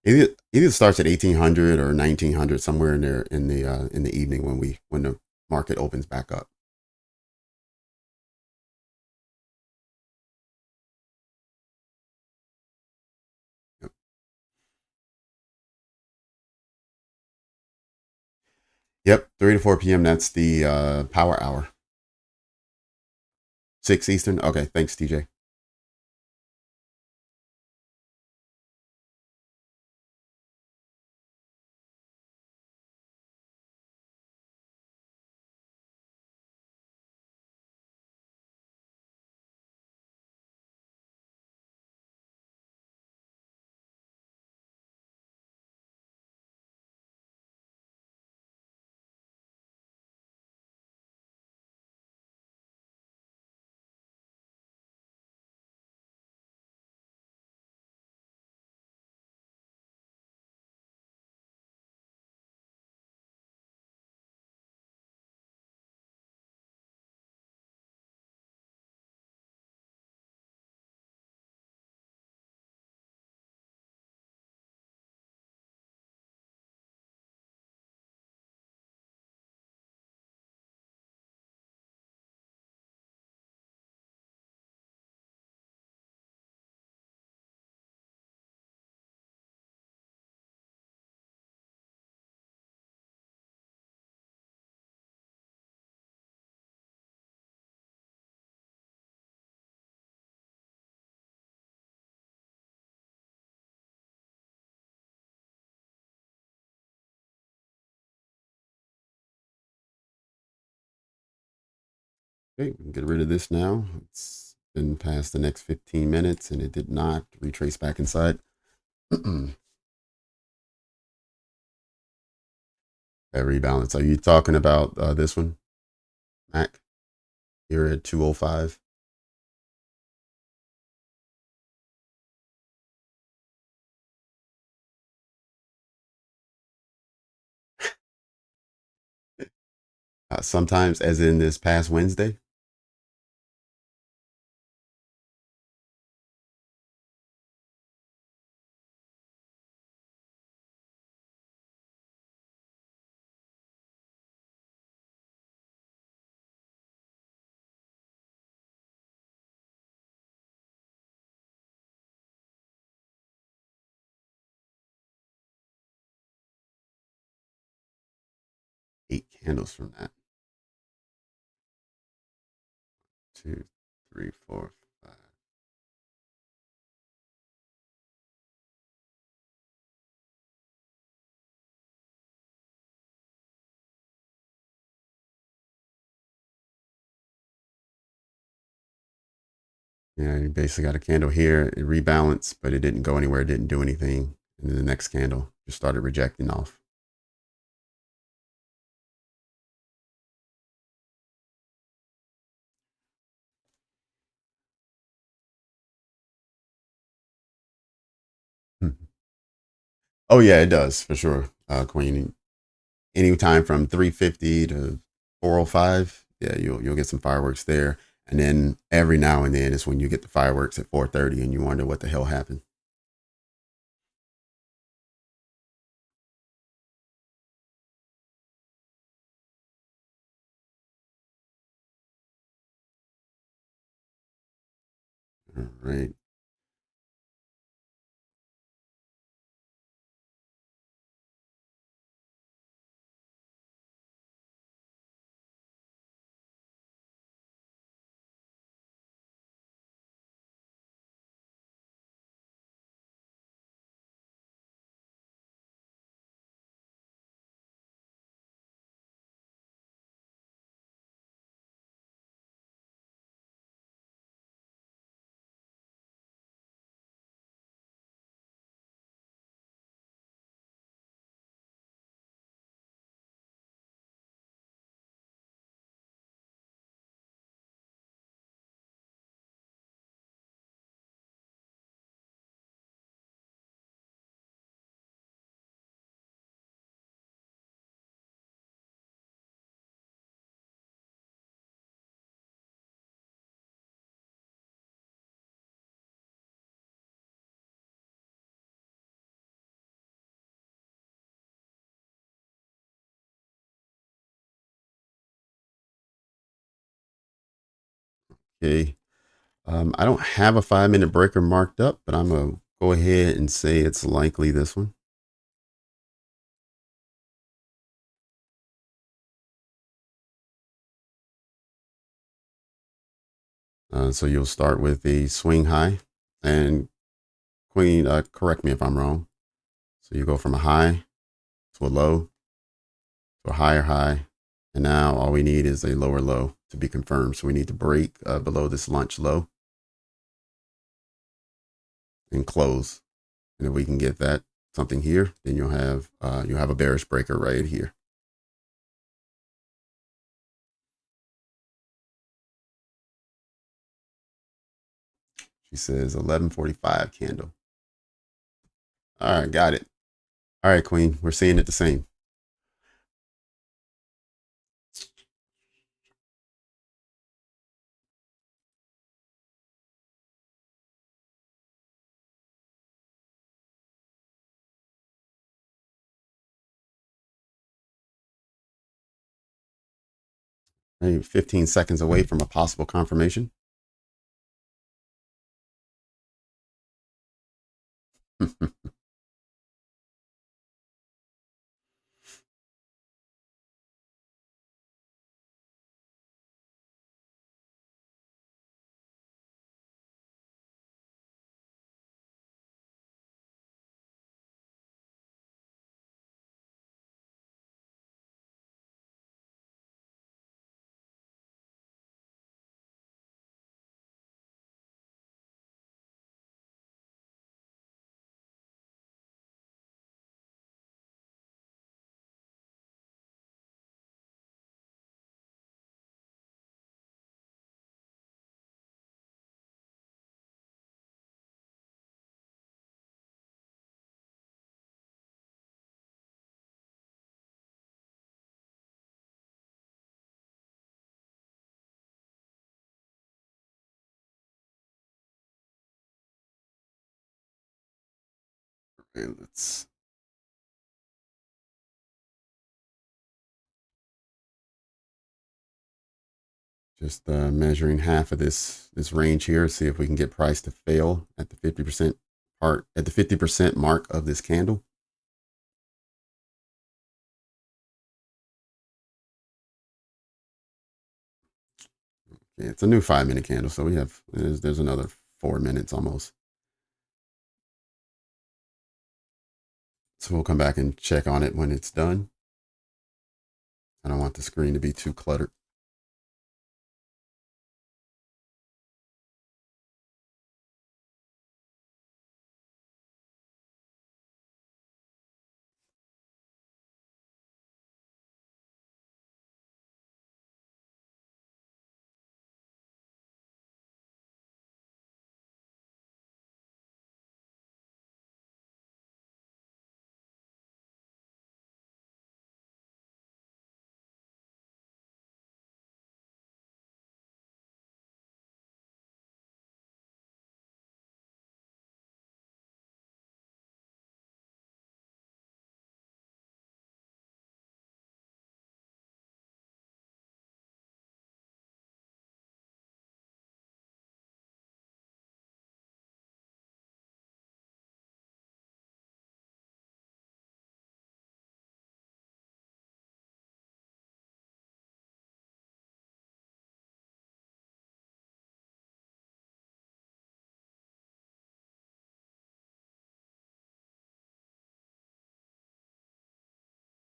either starts at 1800 or 1900, somewhere in there in the evening when the market opens back up. Yep. Yep, 3 to 4 p.m. That's the power hour. 6 Eastern. Okay, thanks, TJ. Okay, we can get rid of this now. It's been past the next 15 minutes and it did not retrace back inside. That rebalance. Are you talking about this one, Mac? Here at 205. Sometimes, as in this past Wednesday. 8 candles from that. 2, 3, 4, 5. Yeah, you basically got a candle here, it rebalanced, but it didn't go anywhere, it didn't do anything. And then the next candle just started rejecting off. Oh yeah, it does for sure. Queen, anytime from 350 to 405, yeah, you'll get some fireworks there. And then every now and then is when you get the fireworks at 430 and you wonder what the hell happened. All right. Okay. I don't have a 5 minute breaker marked up, but I'm gonna go ahead and say it's likely this one. So you'll start with a swing high, and Queen, correct me if I'm wrong. So you go from a high to a low to a higher high, and now all we need is a lower low to be confirmed. So we need to break below this lunch low and close. And if we can get that something here, then you'll have a bearish breaker right here. She says 11:45 candle. All right, got it. All right, Queen, we're seeing it the same. Maybe 15 seconds away from a possible confirmation. And let's just measuring half of this range here. See if we can get price to fail at the 50% part at the 50% mark of this candle. Okay, it's a new 5-minute candle, so we have there's another 4 minutes almost. So we'll come back and check on it when it's done. I don't want the screen to be too cluttered.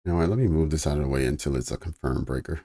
You know what? Let me move this out of the way until it's a confirmed breaker.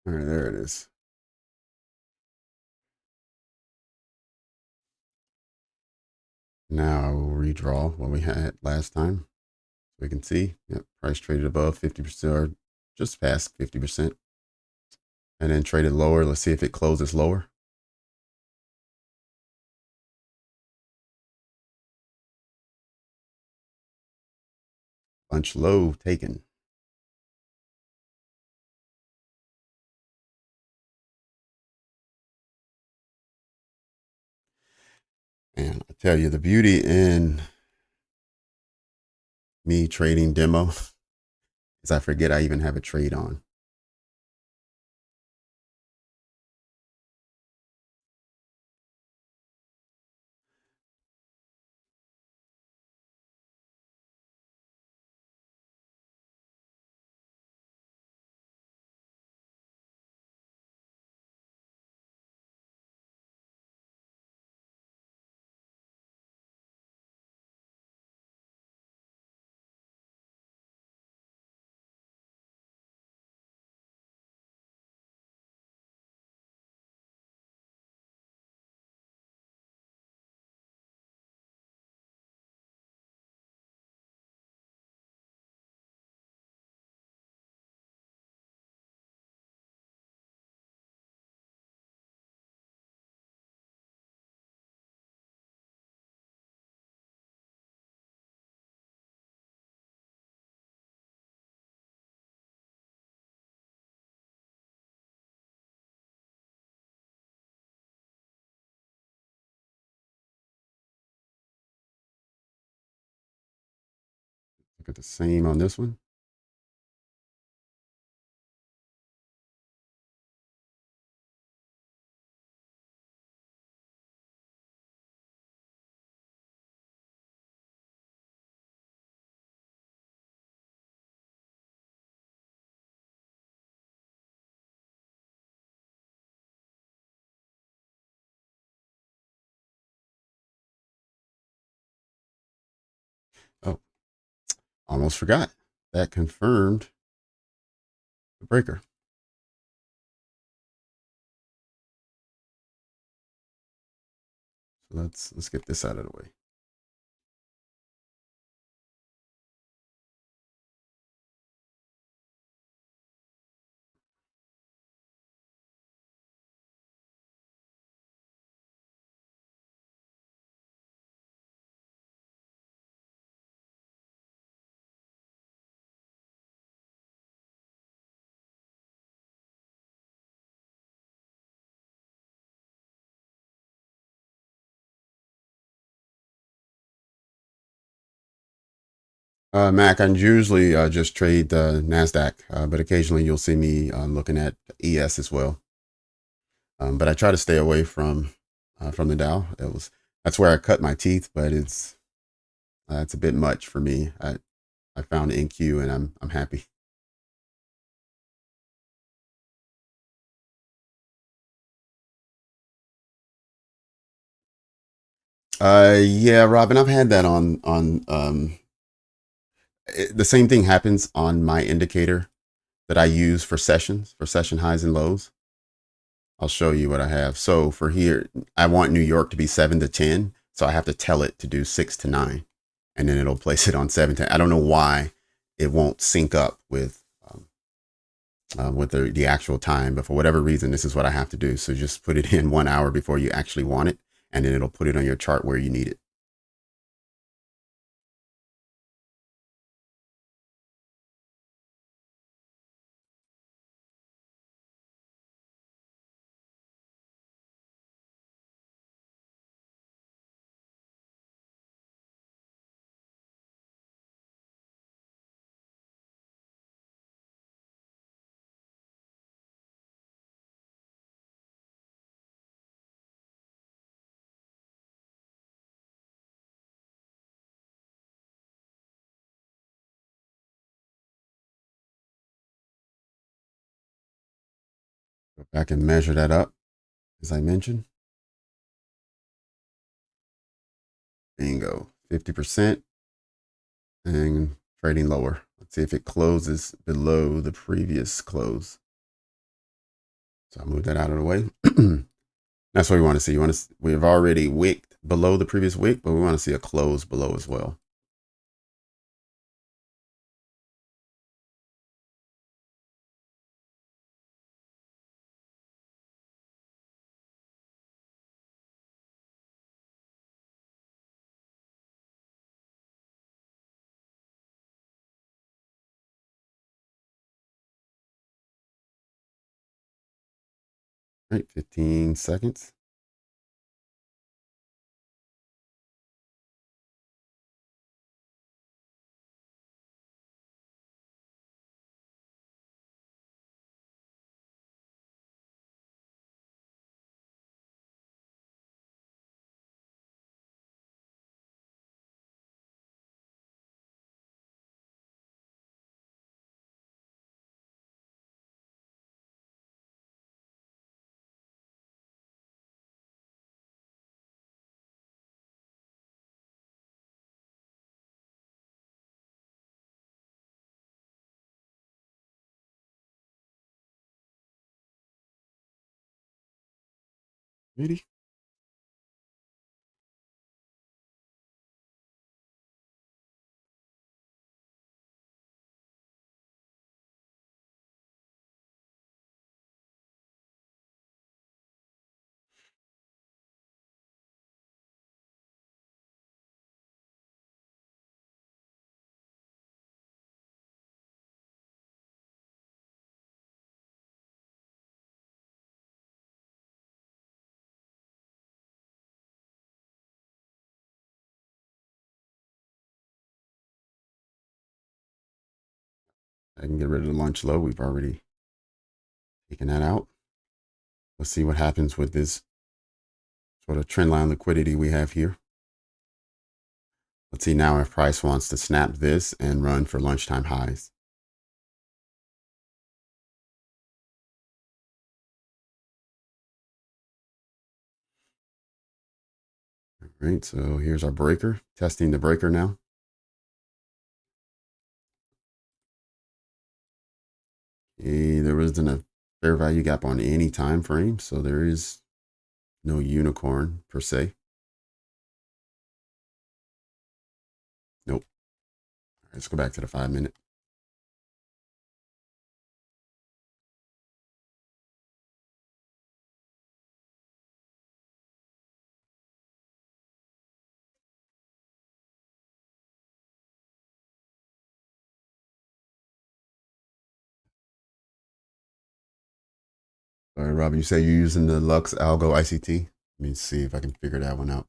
All right, there it is. Now we'll redraw what we had last time. We can see, yep, price traded above 50% or just past 50%. And then traded lower. Let's see if it closes lower. Punch low taken. And I tell you, the beauty in me trading demo is I forget I even have a trade on. Look at the same on this one. Oh, almost forgot. That confirmed the breaker. So let's get this out of the way. Mac, I usually just trade the Nasdaq, but occasionally you'll see me looking at ES as well. But I try to stay away from the Dow. That's where I cut my teeth, but it's a bit much for me. I found NQ and I'm happy. Yeah, Robin, I've had that the same thing happens on my indicator that I use for session highs and lows. I'll show you what I have. So for here, I want New York to be 7 to 10. So I have to tell it to do 6 to 9. And then it'll place it on 7 to 10. I don't know why it won't sync up with the actual time, but for whatever reason, this is what I have to do. So just put it in 1 hour before you actually want it, and then it'll put it on your chart where you need it. Go back and measure that up, as I mentioned. Bingo, 50%, and trading lower. Let's see if it closes below the previous close. So I'll move that out of the way. That's what we want to see. We've already wicked below the previous wick, but we want to see a close below as well. All right, 15 seconds. Ready? I can get rid of the lunch low. We've already taken that out. Let's see what happens with this sort of trend line liquidity we have here. Let's see now if price wants to snap this and run for lunchtime highs. All right, so here's our breaker, testing the breaker now. Okay, there isn't a fair value gap on any time frame, so there is no unicorn per se. Nope. All right, let's go back to the 5-minute. All right, Robin, you say you're using the Lux Algo ICT? Let me see if I can figure that one out.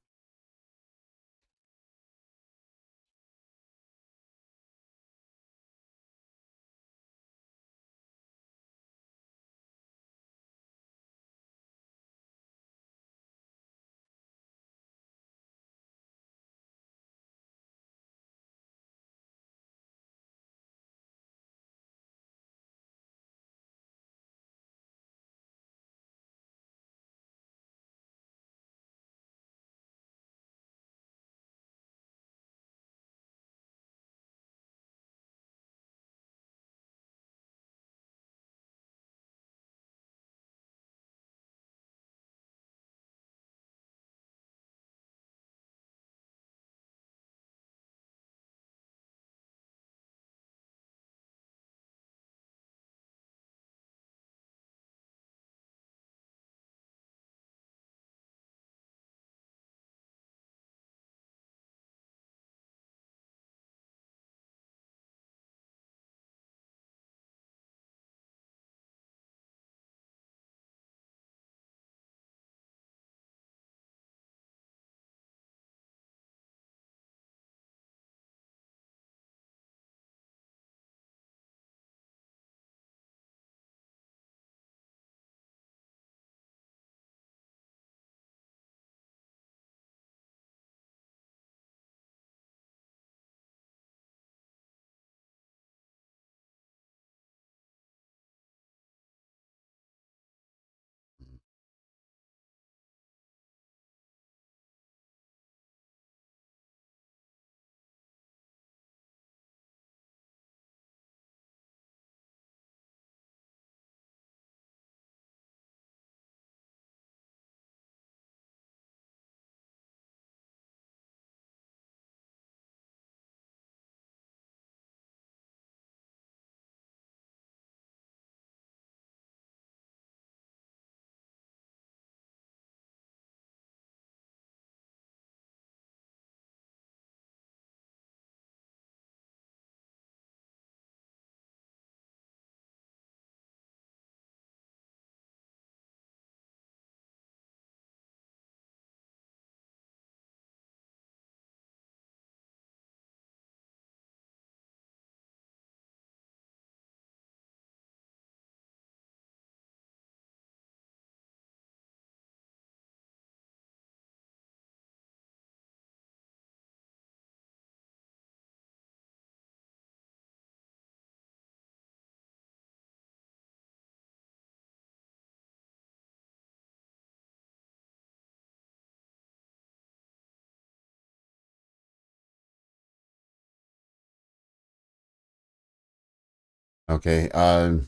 Okay. All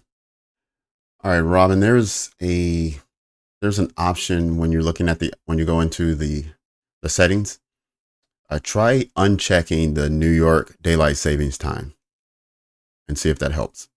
right, Robin, there's an option when you're looking at when you go into the settings. Try unchecking the New York daylight savings time and see if that helps.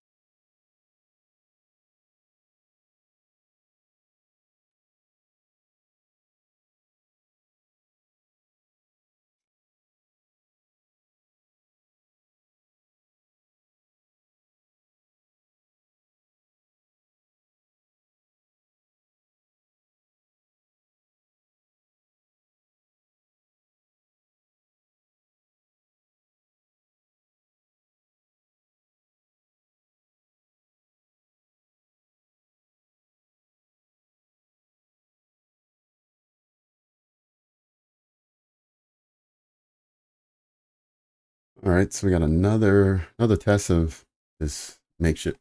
All right, so we got another test of this makeshift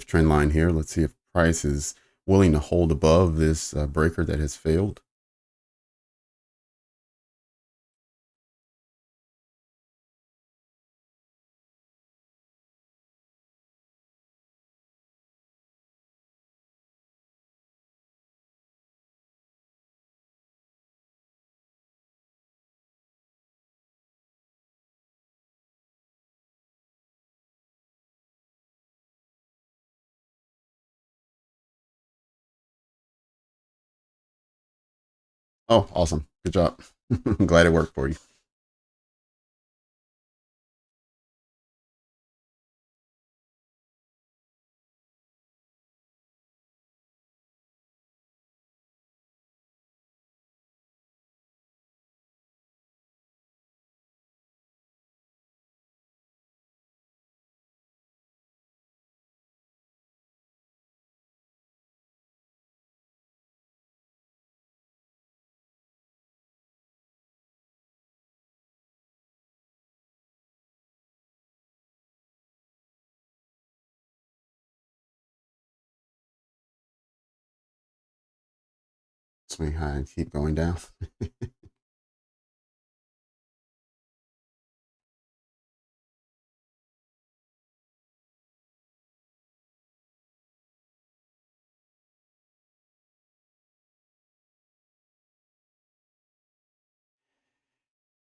trend line here. Let's see if price is willing to hold above this breaker that has failed. Oh, awesome. Good job. I'm glad it worked for you. Swing high and keep going down.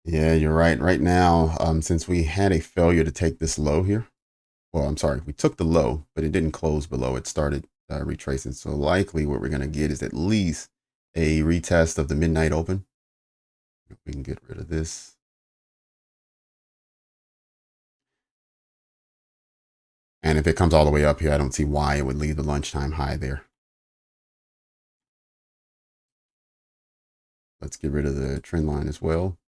Yeah, you're right. Right now, since we had a failure to take this low here, well, I'm sorry, we took the low, but it didn't close below. It started retracing. So likely what we're going to get is at least a retest of the midnight open. If we can get rid of this. And if it comes all the way up here, I don't see why it would leave the lunchtime high there. Let's get rid of the trend line as well.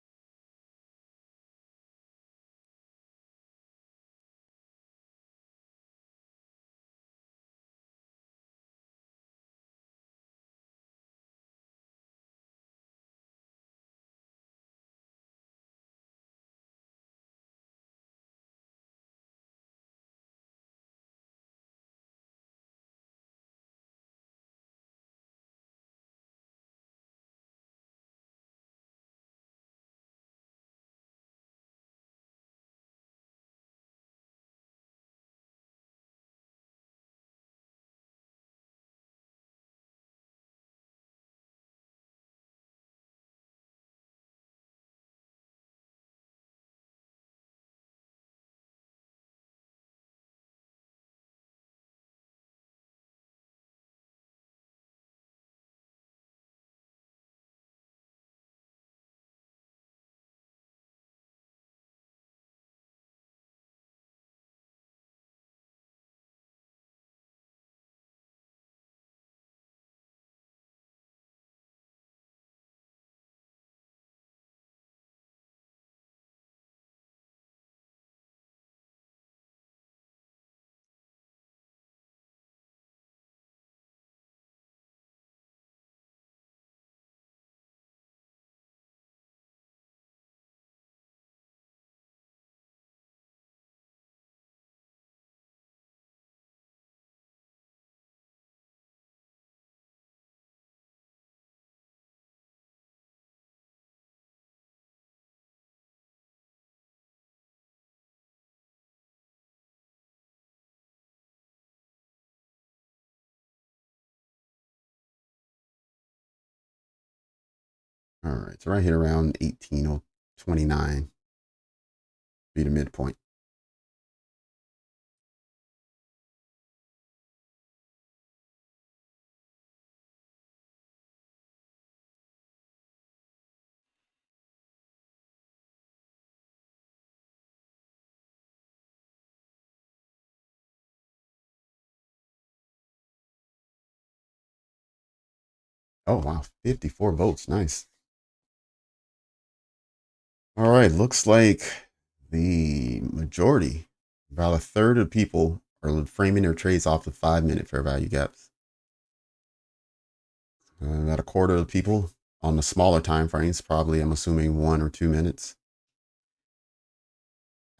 All right, so right here around 18.29 be the midpoint. Oh, wow, 54 votes. Nice. All right, looks like the majority, about a third of people, are framing their trades off the 5-minute fair value gaps. About a quarter of the people on the smaller time frames, probably I'm assuming 1 or 2 minutes.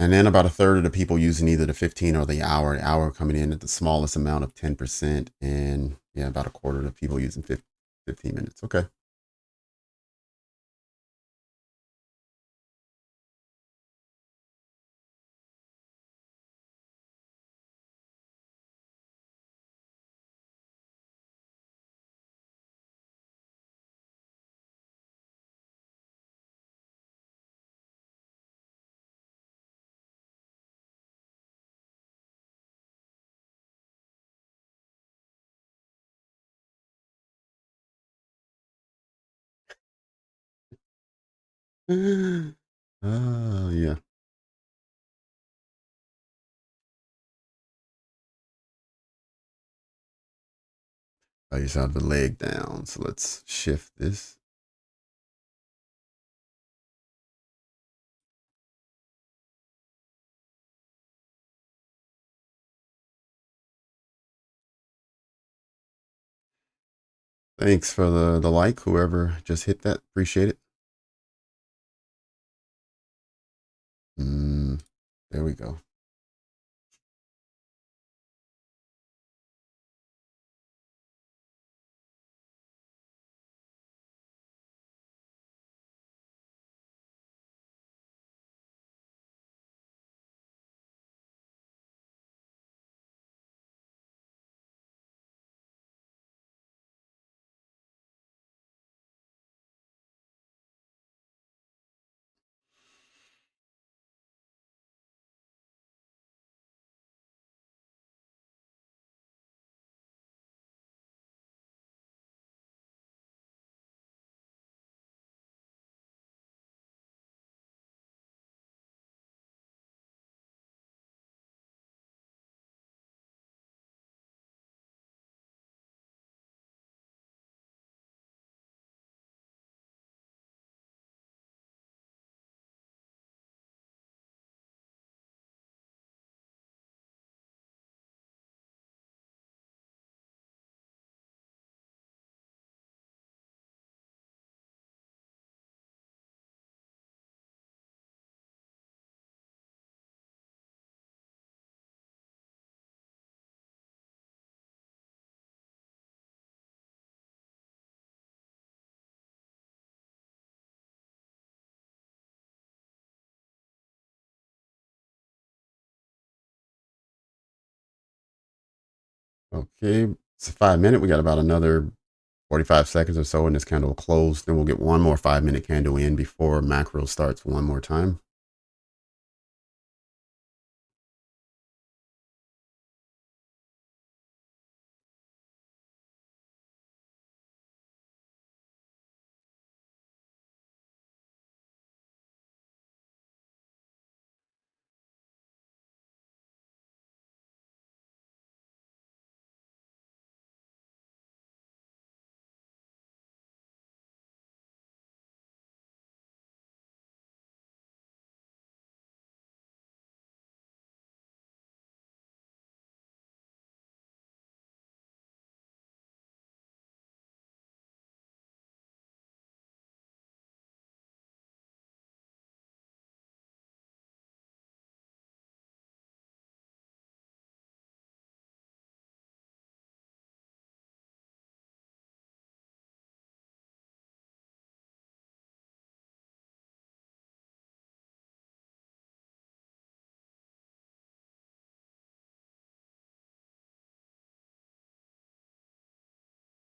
And then about a third of the people using either the 15 or the hour coming in at the smallest amount of 10%. And yeah, about a quarter of the people using 15 minutes. Okay. Oh, yeah. I just have the leg down. So let's shift this. Thanks for the like, whoever just hit that. Appreciate it. There we go. Okay. It's a 5 minute. We got about another 45 seconds or so, and this candle will close. Then we'll get one more 5 minute candle in before macro starts one more time.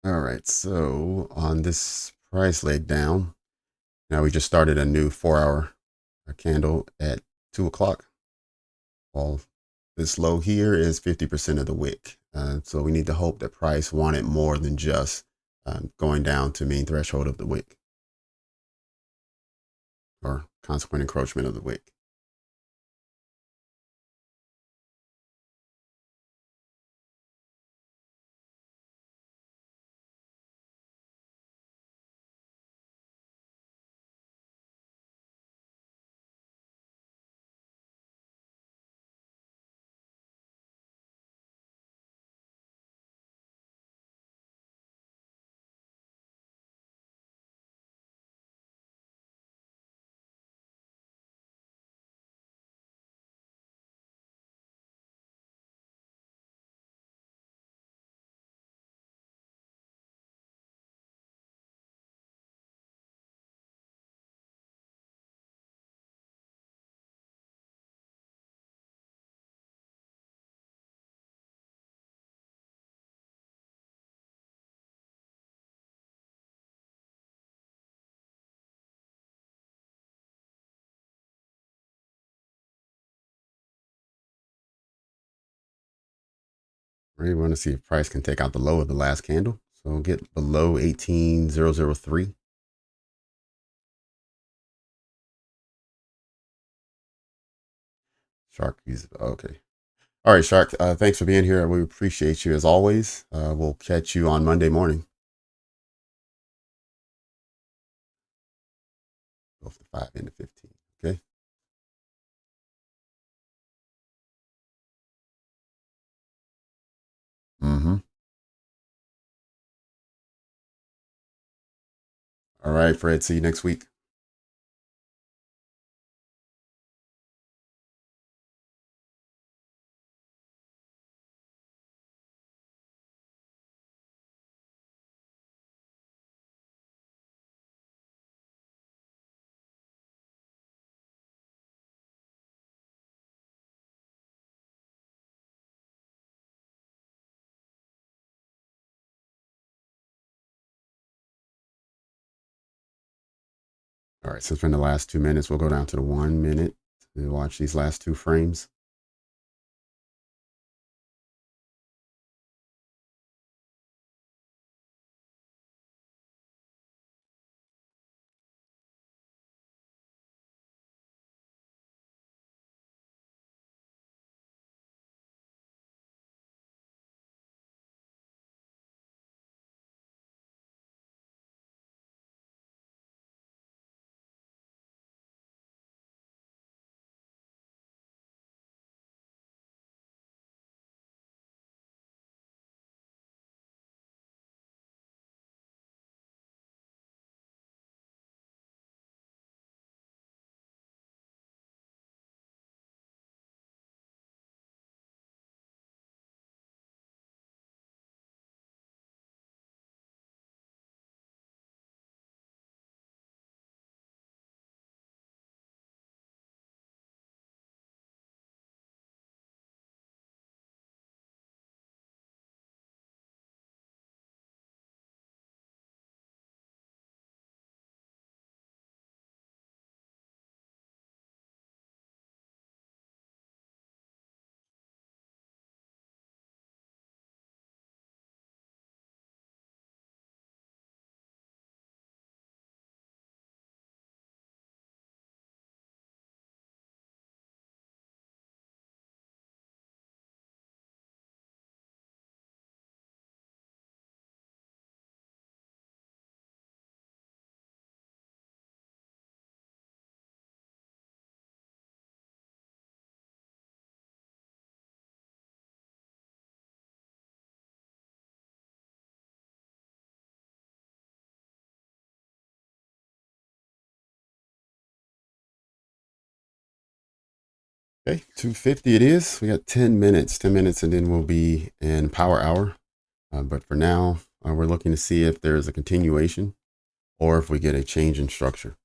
All right. So on this price leg down, now we just started a new 4 hour candle at 2 o'clock. All this low here is 50% of the wick. So we need to hope that price wanted more than just going down to mean threshold of the wick or consequent encroachment of the wick. We want to see if price can take out the low of the last candle. So get below 18,003. Shark, okay. All right, Shark. Thanks for being here. We appreciate you as always. We'll catch you on Monday morning. Go for the 5 into 15. Okay. Mm-hmm. All right, Fred. See you next week. All right. Since we're in the last 2 minutes, we'll go down to the 1 minute to watch these last two frames. Okay, 250 it is. We got 10 minutes, 10 minutes, and then we'll be in power hour. But for now, we're looking to see if there's a continuation or if we get a change in structure.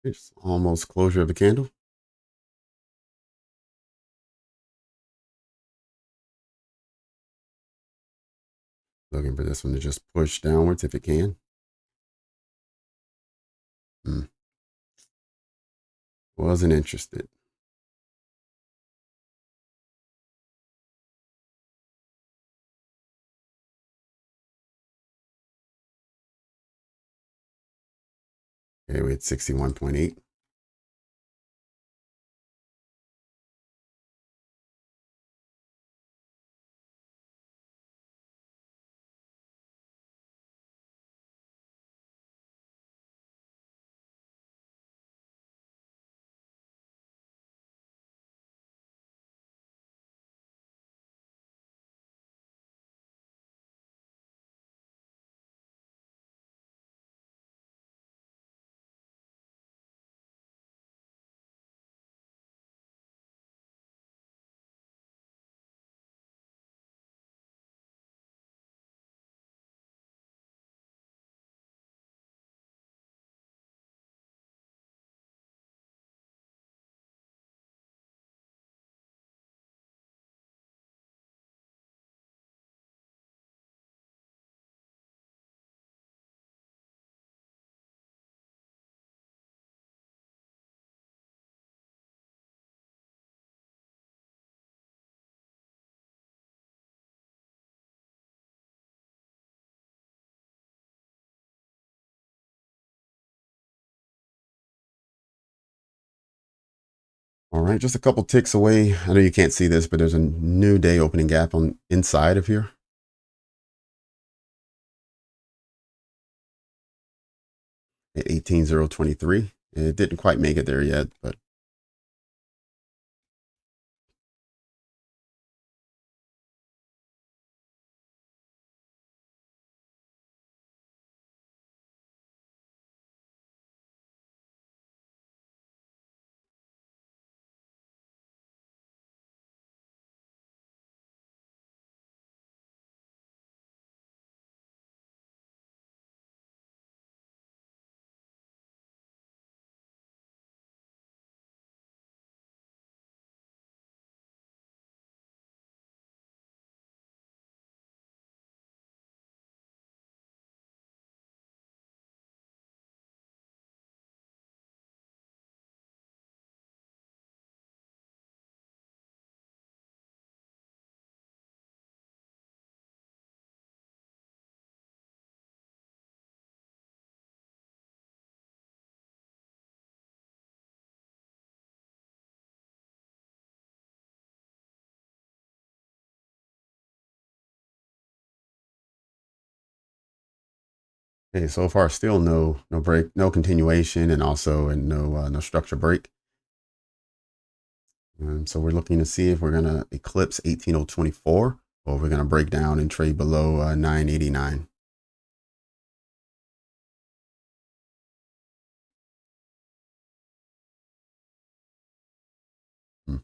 It's almost closure of the candle. Looking for this one to just push downwards if it can. Wasn't interested. Okay, we had 61.8. All right, just a couple ticks away. I know you can't see this, but there's a new day opening gap on inside of here. At 18,023. It didn't quite make it there yet, but okay, so far still no break, no continuation, and also no structure break. So we're looking to see if we're gonna eclipse 18,024, or we're gonna break down and trade below 989. Hmm.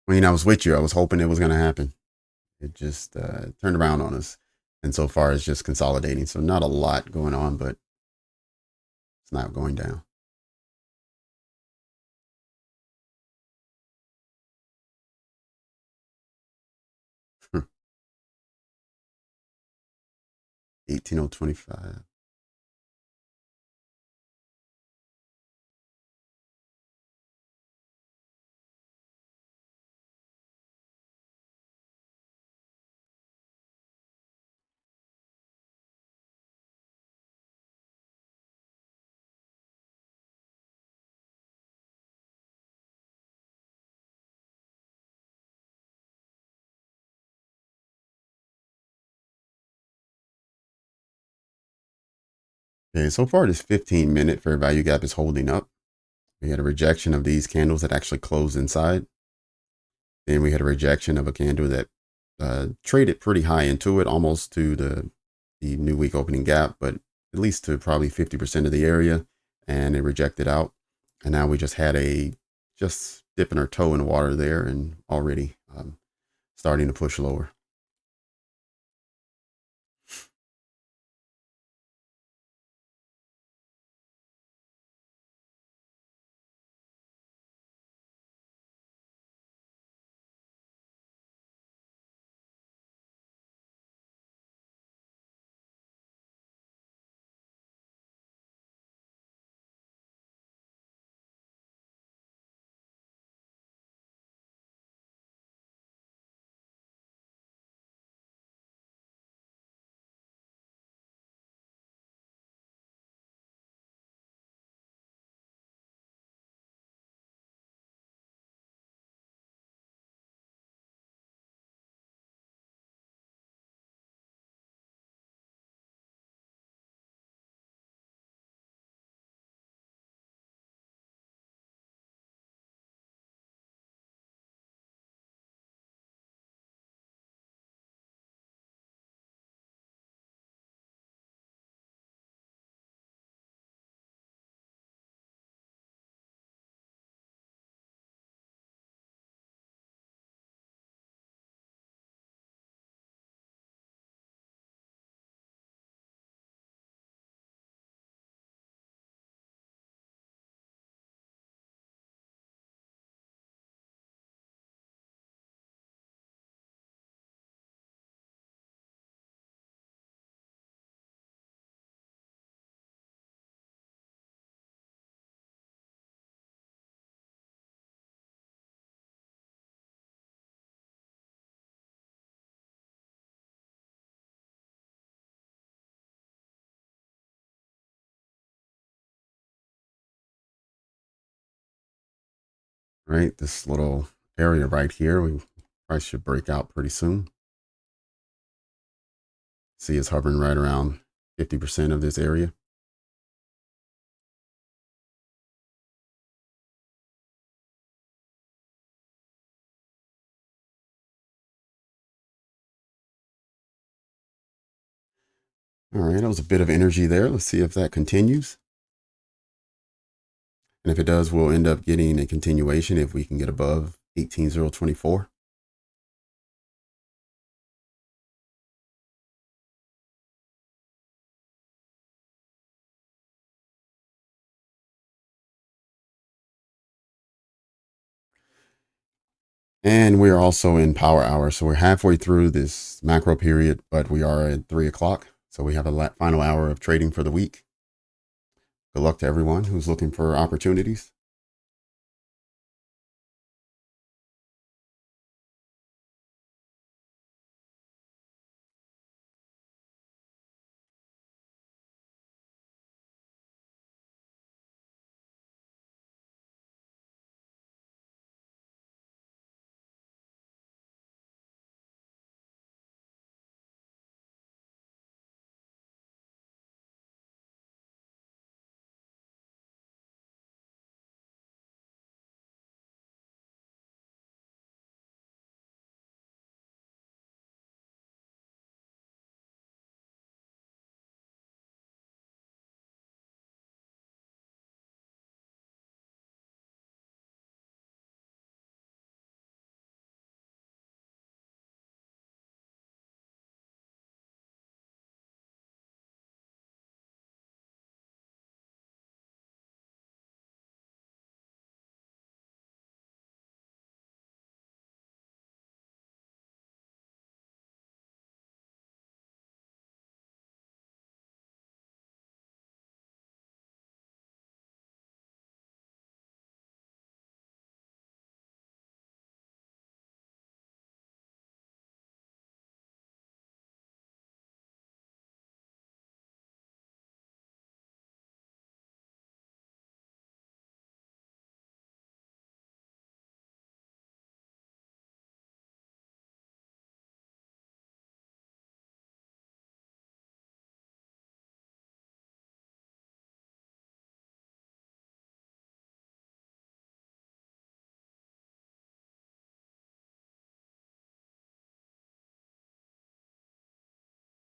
I mean, I was with you. I was hoping it was gonna happen. It just turned around on us, and so far it's just consolidating. So not a lot going on, but It's not going down. Hmm. 18,025. Okay, so far this 15-minute fair value gap is holding up. We had a rejection of these candles that actually closed inside. Then we had a rejection of a candle that traded pretty high into it, almost to the new week opening gap, but at least to probably 50% of the area, and it rejected out. And now we just had just dipping our toe in the water there and already starting to push lower. Right, this little area right here, we probably should break out pretty soon. See, it's hovering right around 50% of this area. All right, that was a bit of energy there. Let's see if that continues. And if it does, we'll end up getting a continuation if we can get above 18,024. And we are also in power hour. So we're halfway through this macro period, but we are at 3 o'clock. So we have a final hour of trading for the week. Good luck to everyone who's looking for opportunities.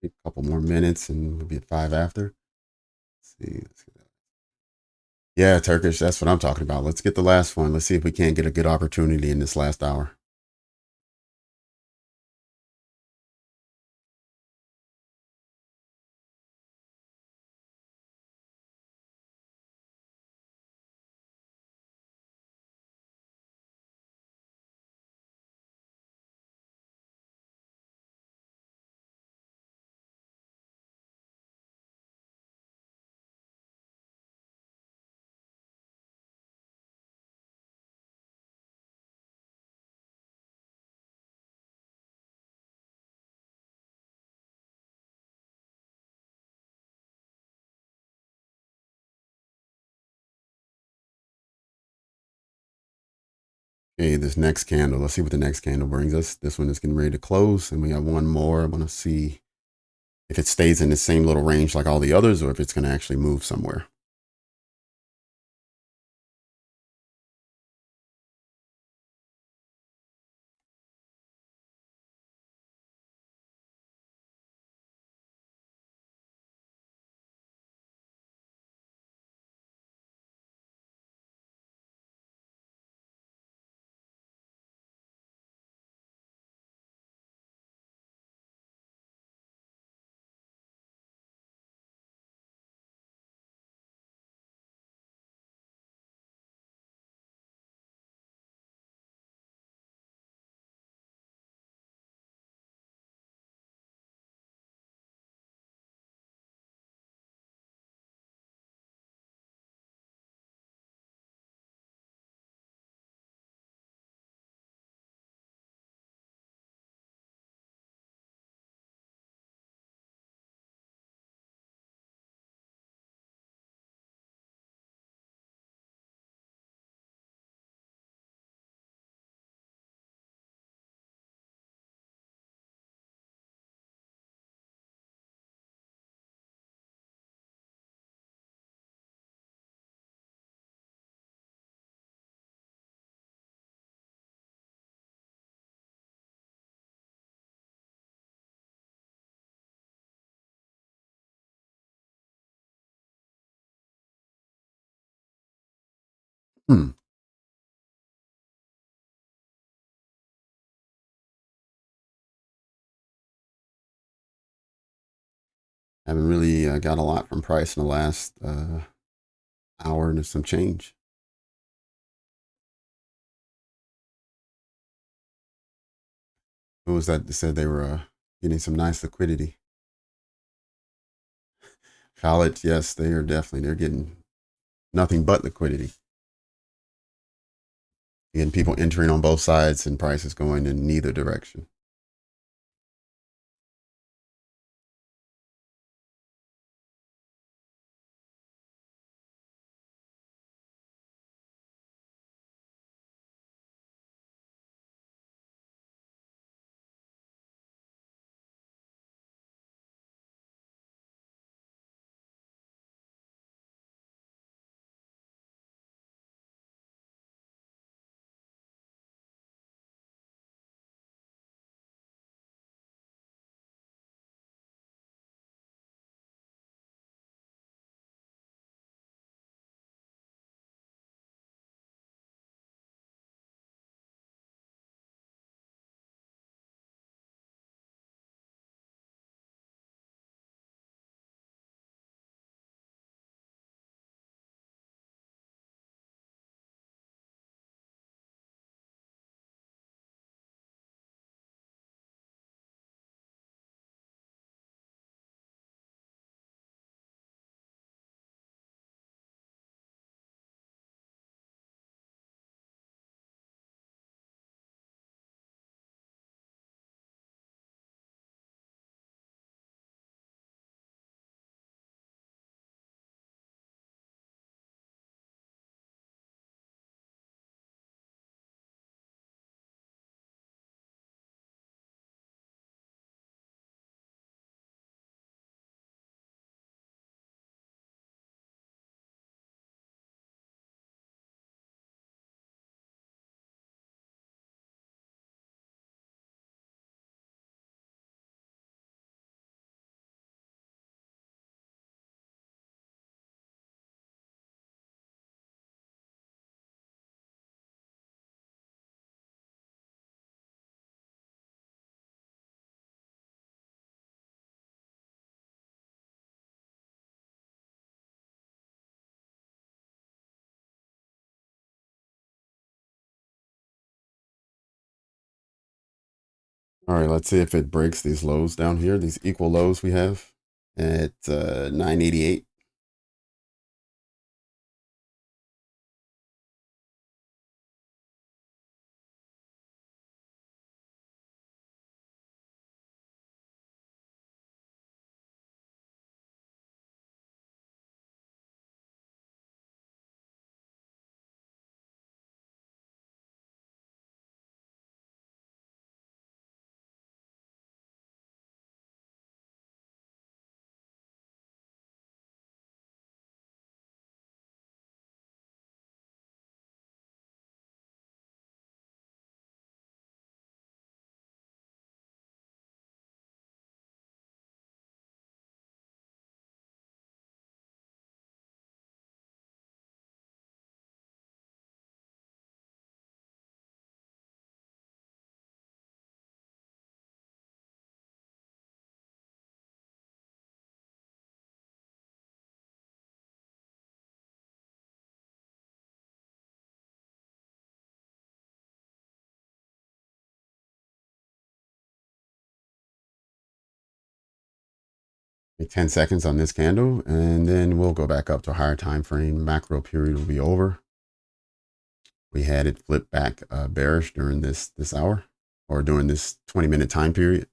A couple more minutes and we'll be at 5 after. Let's see. Let's get that. Yeah, Turkish. That's what I'm talking about. Let's get the last one. Let's see if we can't get a good opportunity in this last hour. Okay, this next candle. Let's see what the next candle brings us. This one is getting ready to close, and we got one more. I want to see if it stays in the same little range like all the others, or if it's going to actually move somewhere. Hmm. Haven't really got a lot from price in the last hour and some change. Who was that said they were getting some nice liquidity? Khaled, yes, they are definitely. They're getting nothing but liquidity. Again, people entering on both sides and prices going in neither direction. All right, let's see if it breaks these lows down here, these equal lows we have at 988. Take 10 seconds on this candle, and then we'll go back up to a higher time frame. Macro period will be over. We had it flip back bearish during this hour, or during this 20-minute time period.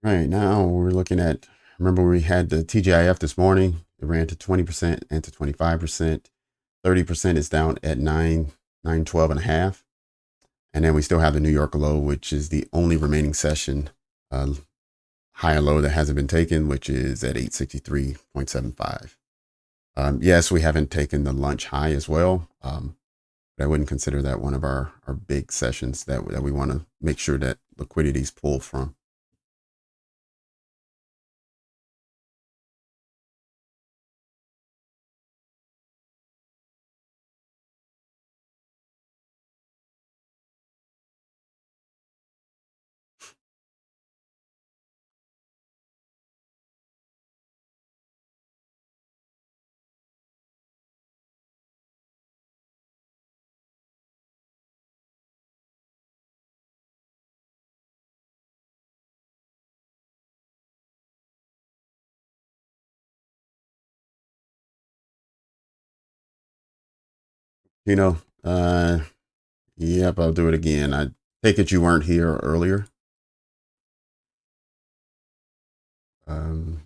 Right now we're looking at, remember we had the TGIF this morning. It ran to 20% and to 25%. 30% is down at 912 and a half. And then we still have the New York low, which is the only remaining session high and low that hasn't been taken, which is at 863.75. Yes, we haven't taken the lunch high as well. But I wouldn't consider that one of our big sessions that we want to make sure that liquidities pull from. You know, yep, I'll do it again. I take it you weren't here earlier. Um,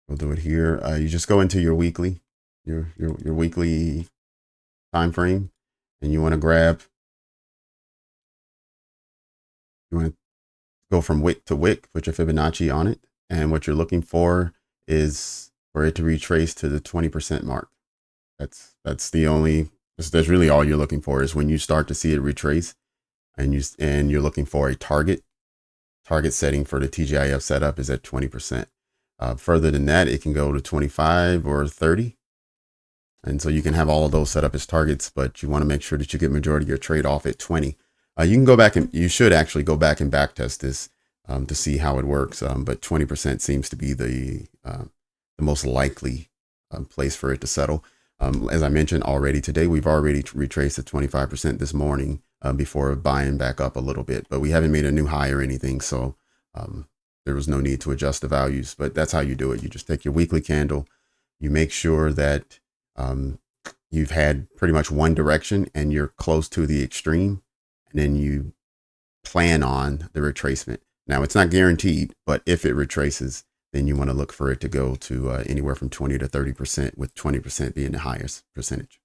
we'll do it here. You just go into your weekly, your weekly time frame, and you want to grab. You want to go from wick to wick, put your Fibonacci on it, and what you're looking for is for it to retrace to the 20% mark. That's the only. That's really all you're looking for, is when you start to see it retrace, and you're looking for a target setting for the TGIF setup is at 20%. Further than that, it can go to 25 or 30. And so you can have all of those set up as targets, but you want to make sure that you get majority of your trade off at 20. You can go back and you should actually go back and back test this to see how it works. But 20% seems to be the most likely place for it to settle. As I mentioned already today, we've already retraced at 25% this morning before buying back up a little bit, but we haven't made a new high or anything. So there was no need to adjust the values, but that's how you do it. You just take your weekly candle, you make sure that you've had pretty much one direction and you're close to the extreme, and then you plan on the retracement. Now it's not guaranteed, but if it retraces, then you want to look for it to go to anywhere from 20 to 30%, with 20% being the highest percentage.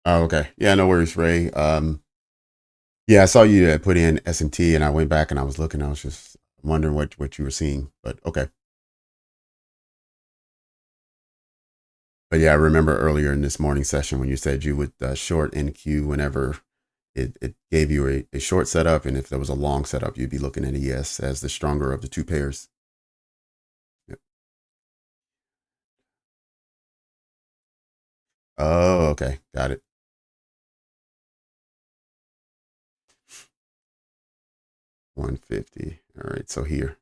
Oh, okay. Yeah, no worries, Ray. Yeah, I saw you had put in S&T, and I went back and I was looking. I was just wondering what you were seeing, but okay. But yeah, I remember earlier in this morning session when you said you would short NQ whenever it gave you a short setup, and if there was a long setup, you'd be looking at ES as the stronger of the two pairs. Yep. Oh, okay, got it. 150. All right, so here.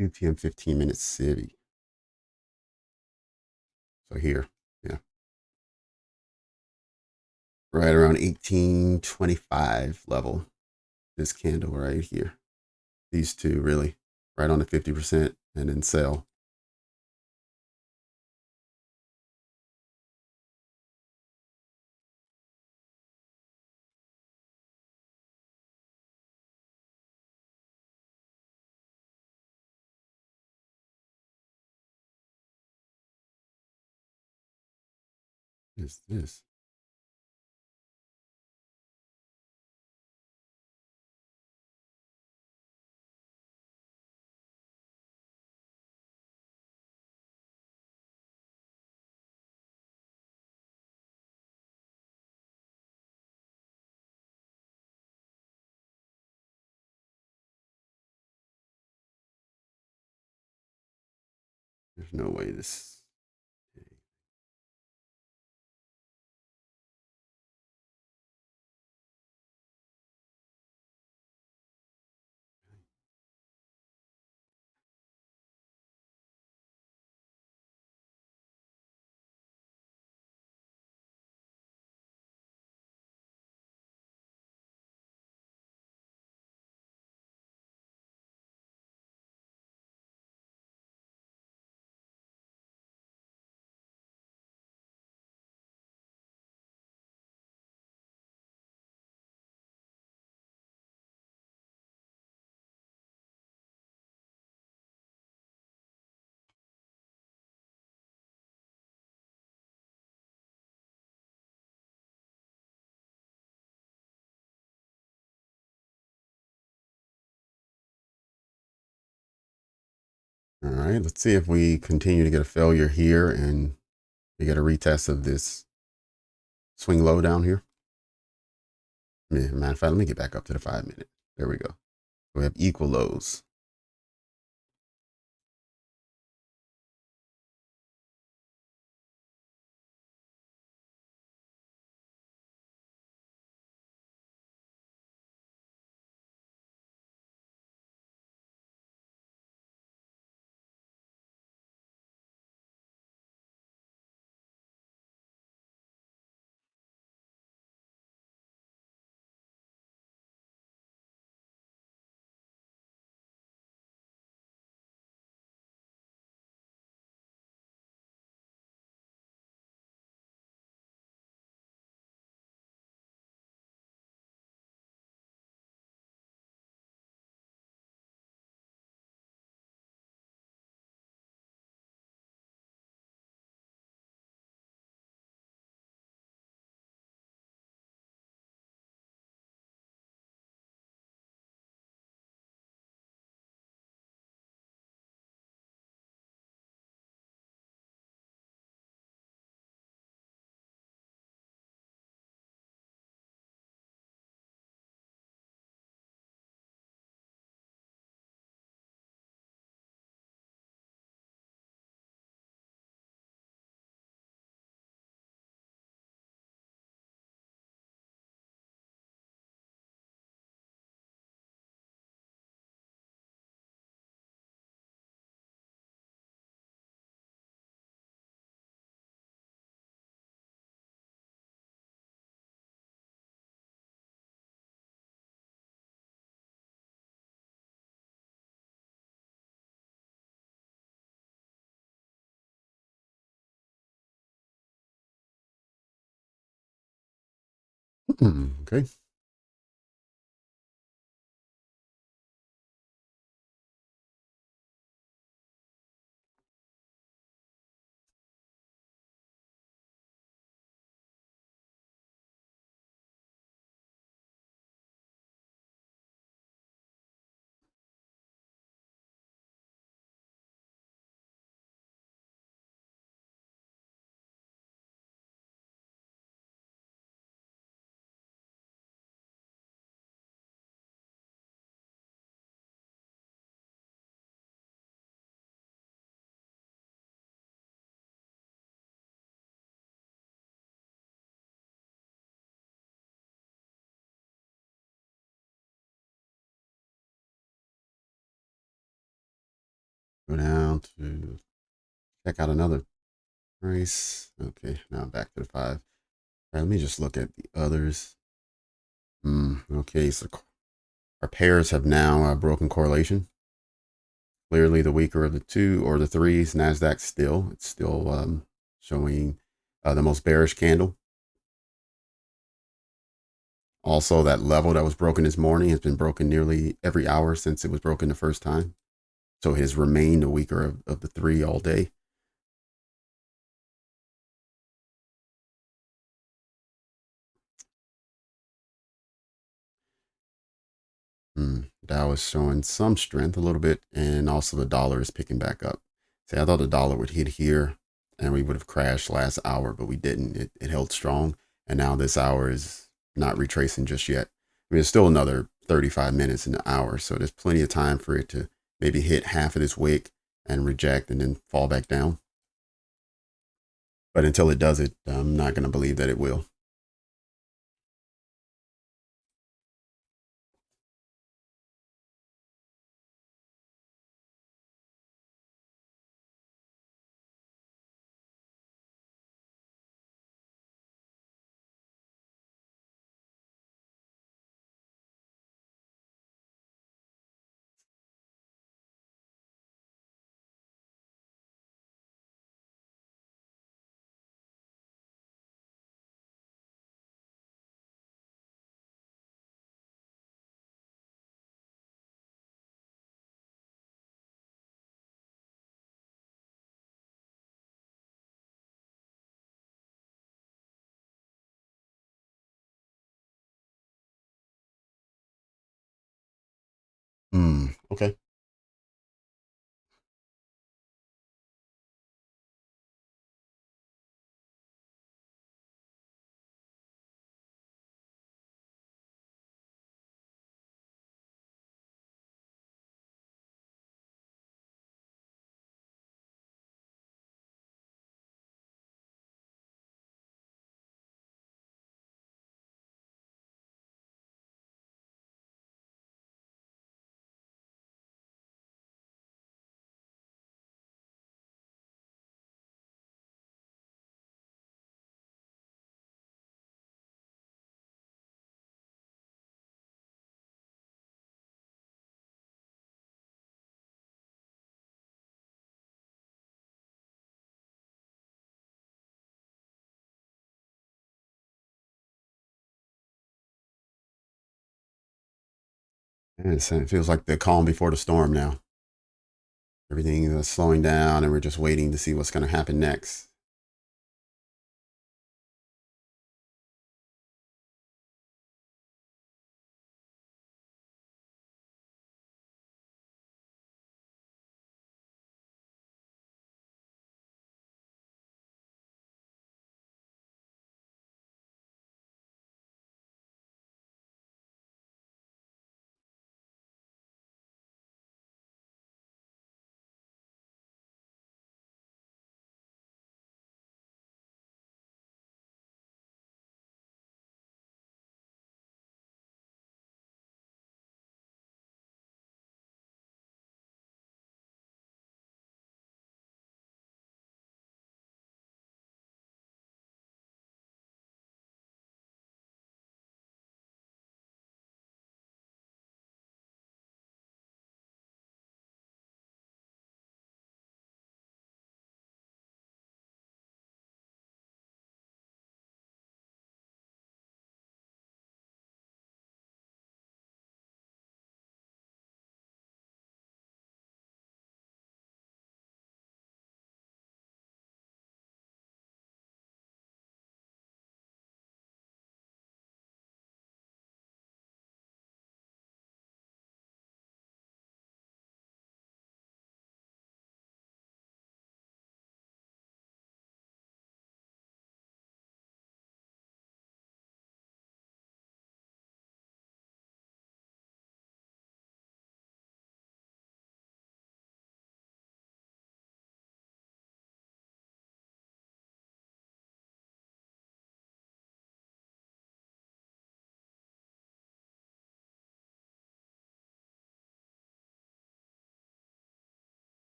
UTM 15-minute city. So here, yeah, right around 1825 level. This candle right here. These two really right on the 50%, and then sell. is this? There's no way this. All right, let's see if we continue to get a failure here and we get a retest of this swing low down here. Matter of fact, let me get back up to the 5-minute. There we go. We have equal lows. Okay. Go down to check out another price. Okay, now I'm back to the 5. All right, let me just look at the others. Okay, so our pairs have now broken correlation. Clearly the weaker of the two or the threes. Nasdaq still, it's still showing the most bearish candle. Also, that level that was broken this morning has been broken nearly every hour since it was broken the first time. So it has remained the weaker of the three all day. Dow is showing some strength a little bit, and also the dollar is picking back up. See, I thought the dollar would hit here and we would have crashed last hour, but we didn't. It held strong, and now this hour is not retracing just yet. I mean, it's still another 35 minutes in the hour, so there's plenty of time for it to maybe hit half of this wick and reject and then fall back down. But until it does it, I'm not going to believe that it will. Okay. And it feels like the calm before the storm now. Everything is slowing down, and we're just waiting to see what's going to happen next.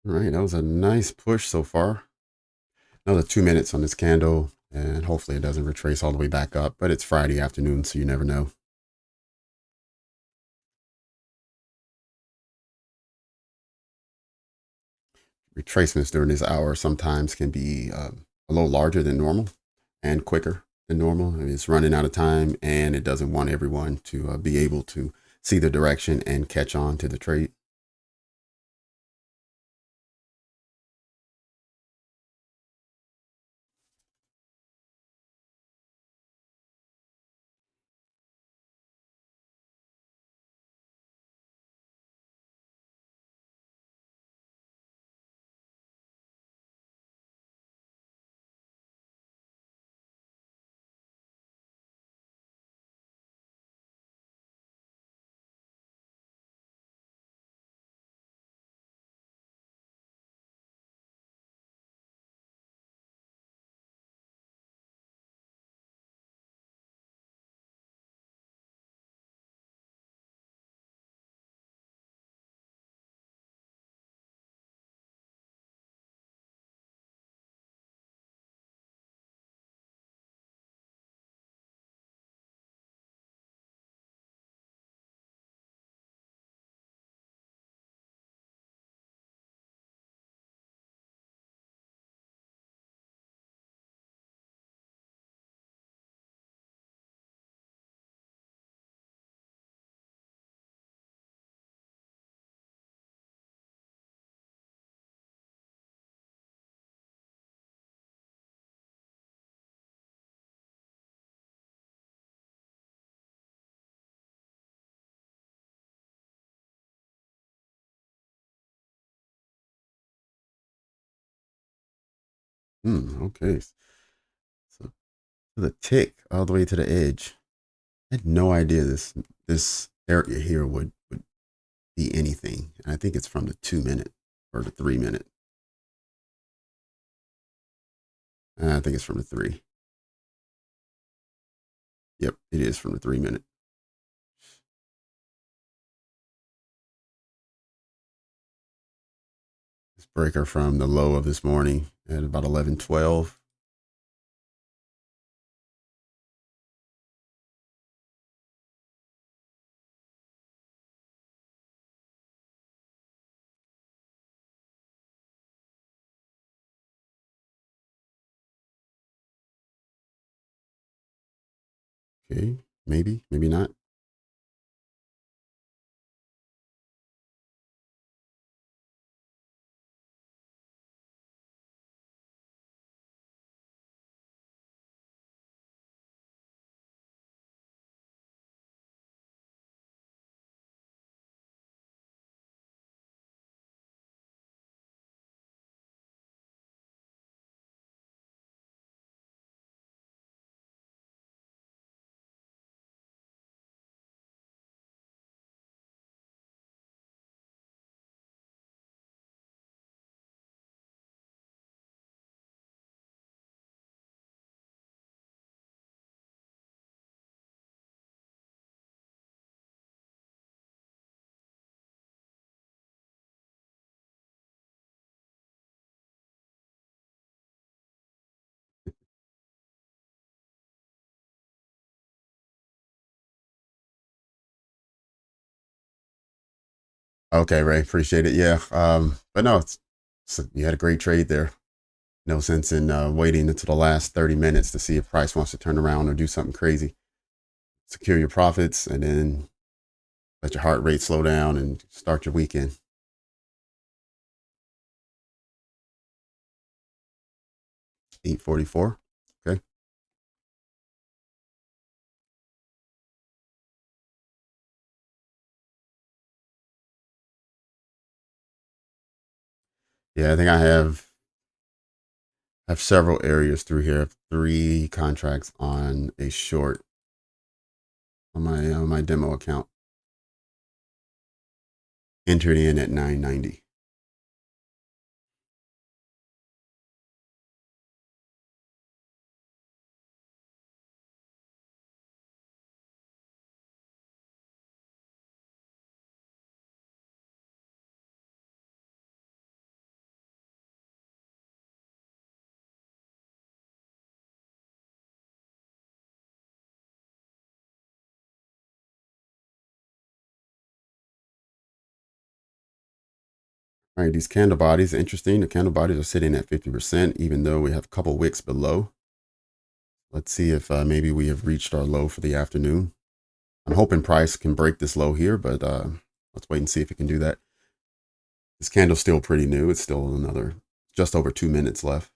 All right, that was a nice push so far. Another 2 minutes on this candle, and hopefully it doesn't retrace all the way back up, but it's Friday afternoon, so you never know. Retracements during this hour sometimes can be a little larger than normal and quicker than normal. I mean, it's running out of time, and it doesn't want everyone to be able to see the direction and catch on to the trade. Okay. So the tick all the way to the edge. I had no idea this area here would be anything. I think it's from the 2 minute or the 3 minute. I think it's from the three. Yep, it is from the 3 minute. This breaker from the low of this morning at about 11:12. Okay, maybe, maybe not. Okay, Ray, appreciate it. Yeah, but no, you had a great trade there. No sense in waiting until the last 30 minutes to see if price wants to turn around or do something crazy. Secure your profits and then let your heart rate slow down and start your weekend. 8:44. Okay. Yeah, I think I have several areas through here. I have 3 contracts on a short on my demo account. Entered in at 990. All right, these candle bodies, interesting. The candle bodies are sitting at 50%, even though we have a couple wicks below. Let's see if maybe we have reached our low for the afternoon. I'm hoping price can break this low here, but let's wait and see if it can do that. This candle's still pretty new. It's still another just over 2 minutes left.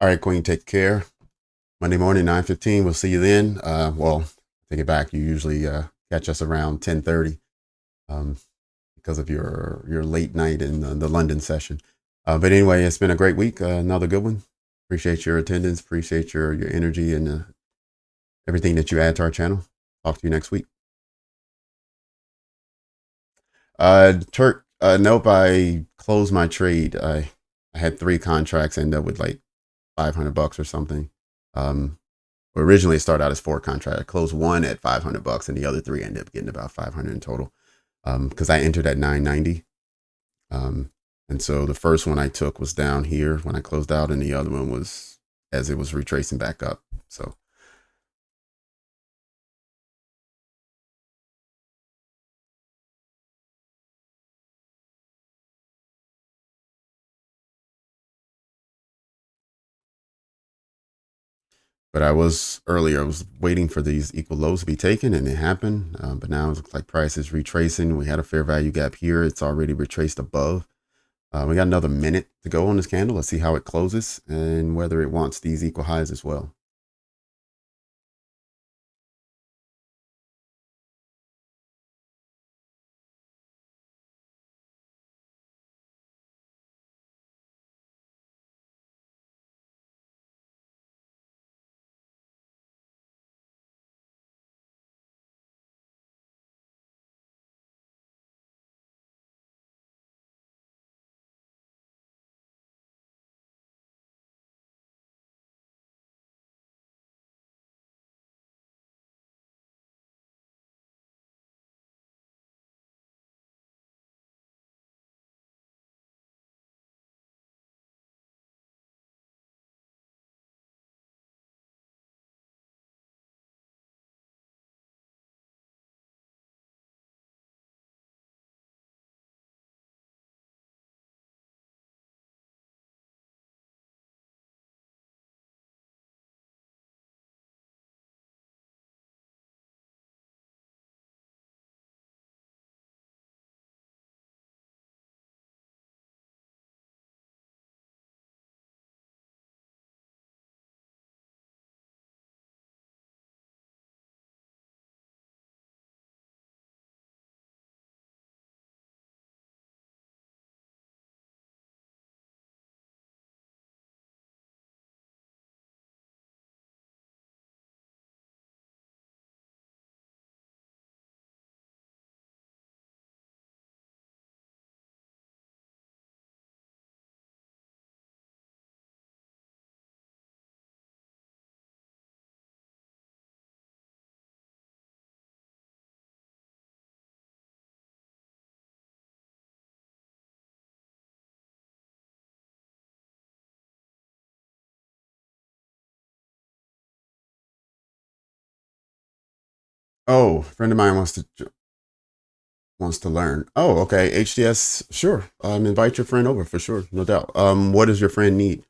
All right, Queen, take care. Monday morning, 9:15. We'll see you then. Well, take it back. You usually catch us around 10:30 um, because of your late night in the London session. But anyway, it's been a great week. Another good one. Appreciate your attendance. Appreciate your energy and everything that you add to our channel. Talk to you next week. Turk. Nope. I closed my trade. I had 3 contracts. End up with like $500 or something. Originally it started out as 4 contracts. I closed one at $500, and the other 3 ended up getting about 500 in total. Because I entered at 990. And so the first one I took was down here when I closed out, and the other one was as it was retracing back up. So, but I was earlier, I was waiting for these equal lows to be taken, and it happened. But now it looks like price is retracing. We had a fair value gap here. It's already retraced above. We got another minute to go on this candle. Let's see how it closes and whether it wants these equal highs as well. Oh, a friend of mine wants to learn. Oh, okay. HDS, sure. Invite your friend over for sure, no doubt. What does your friend need?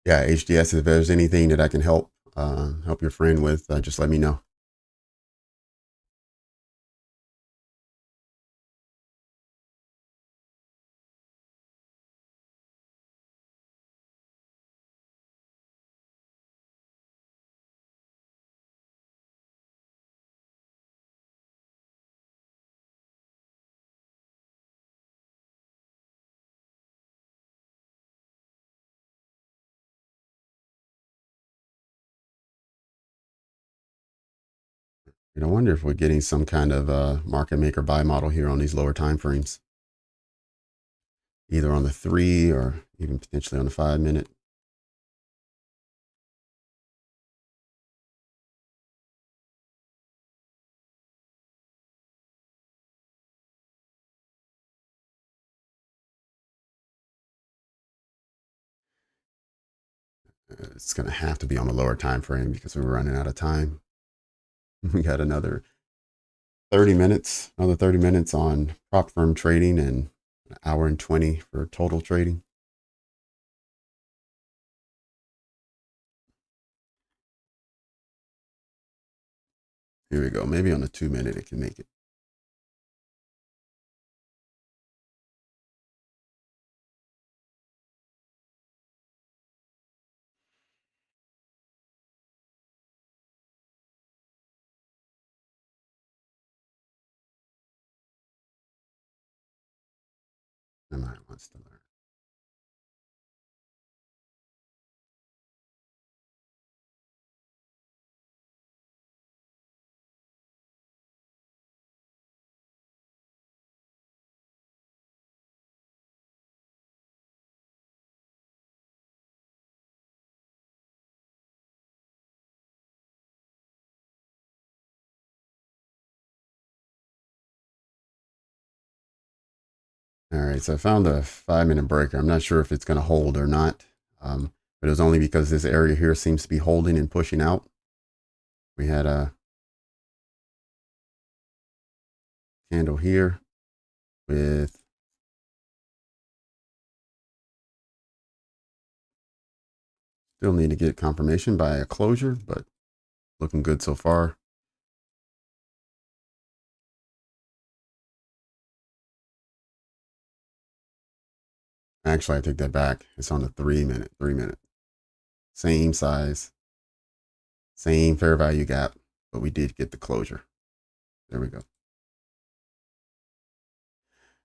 Yeah, HDS. If there's anything that I can help your friend with, just let me know. I wonder if we're getting some kind of market maker buy model here on these lower time frames, either on the 3 or even potentially on the 5 minute. It's going to have to be on the lower time frame because we're running out of time. We got another 30 minutes on prop firm trading and an hour and 20 for total trading. Here we go. Maybe on the 2 minute it can make it. I might wants to learn. All right, so I found a 5 minute breaker. I'm not sure if it's going to hold or not, but it was only because this area here seems to be holding and pushing out. We had a candle here with still need to get confirmation by a closure, but looking good so far. Actually, I take that back. It's on the 3 minute, 3 minute. Same size, same fair value gap, but we did get the closure. There we go.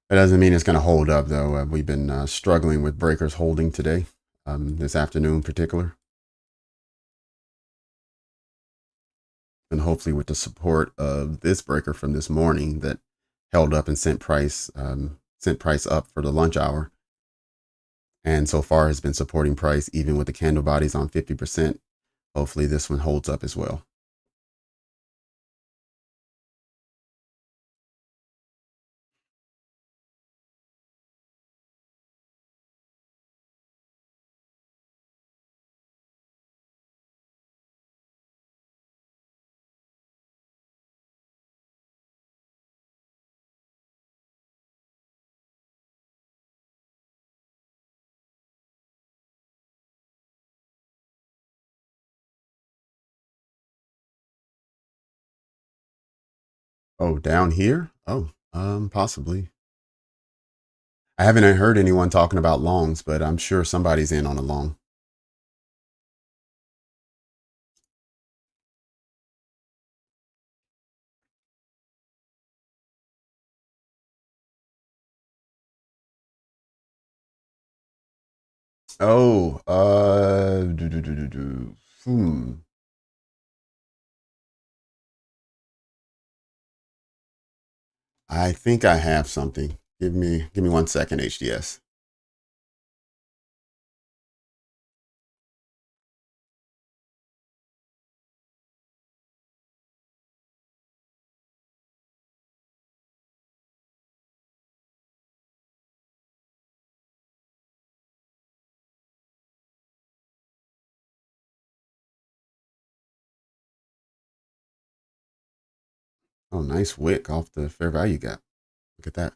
That doesn't mean it's going to hold up, though. We've been struggling with breakers holding today, this afternoon in particular. And hopefully with the support of this breaker from this morning that held up and sent price up for the lunch hour. And so far has been supporting price even with the candle bodies on 50%. Hopefully this one holds up as well. Oh, down here? Oh, possibly. I haven't heard anyone talking about longs, but I'm sure somebody's in on a long. Oh, Hmm. I think I have something. Give me 1 second, HDS. Oh, nice wick off the fair value gap. Look at that.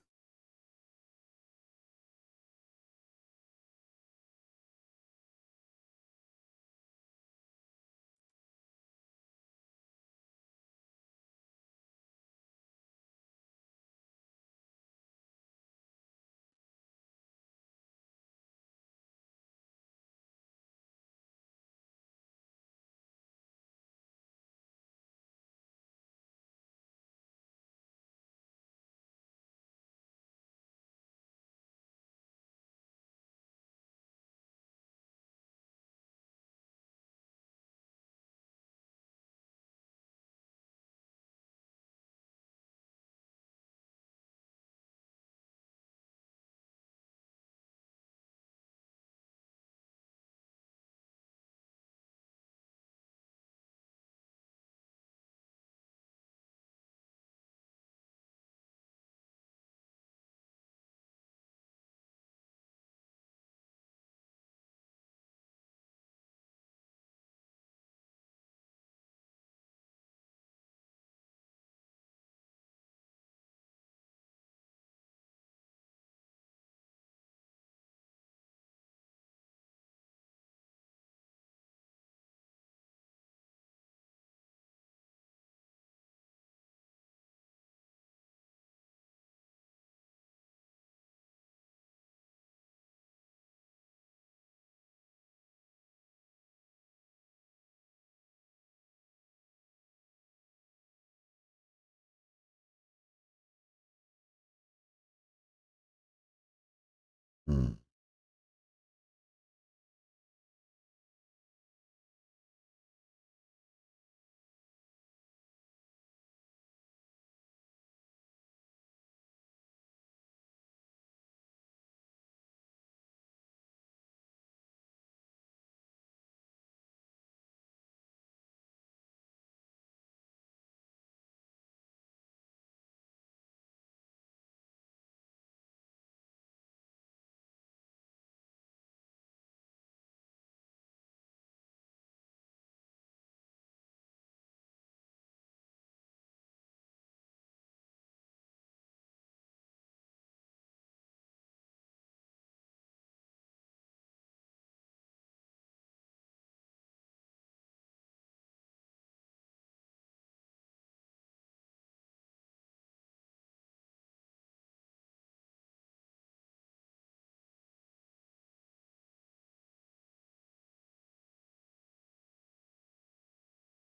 Hmm.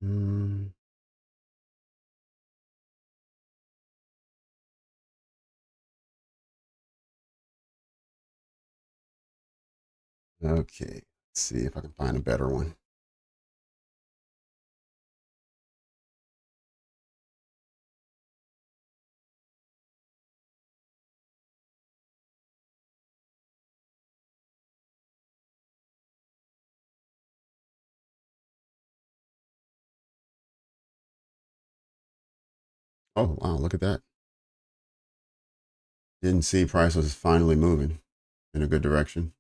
Mm, okay. Let's see if I can find a better one. Oh, wow. Look at that. Didn't see price was finally moving in a good direction.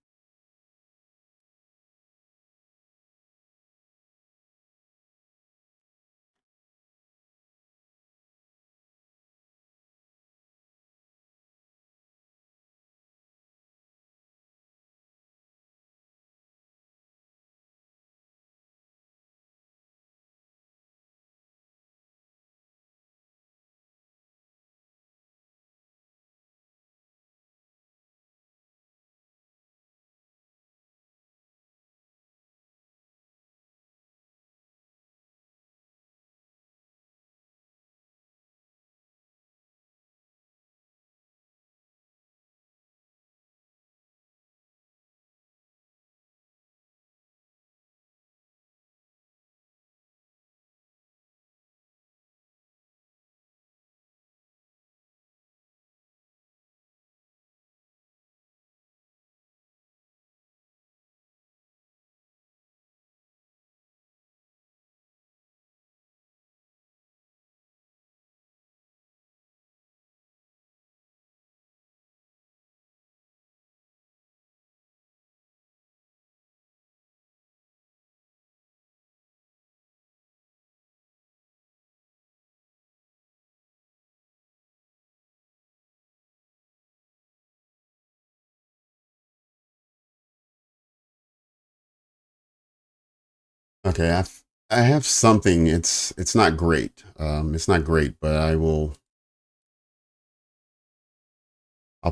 Okay, I have something. It's not great. It's not great, but I'll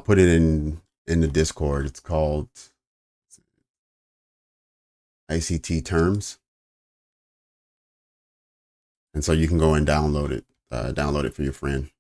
put it in the Discord. It's called ICT terms, and so you can go and download it for your friend.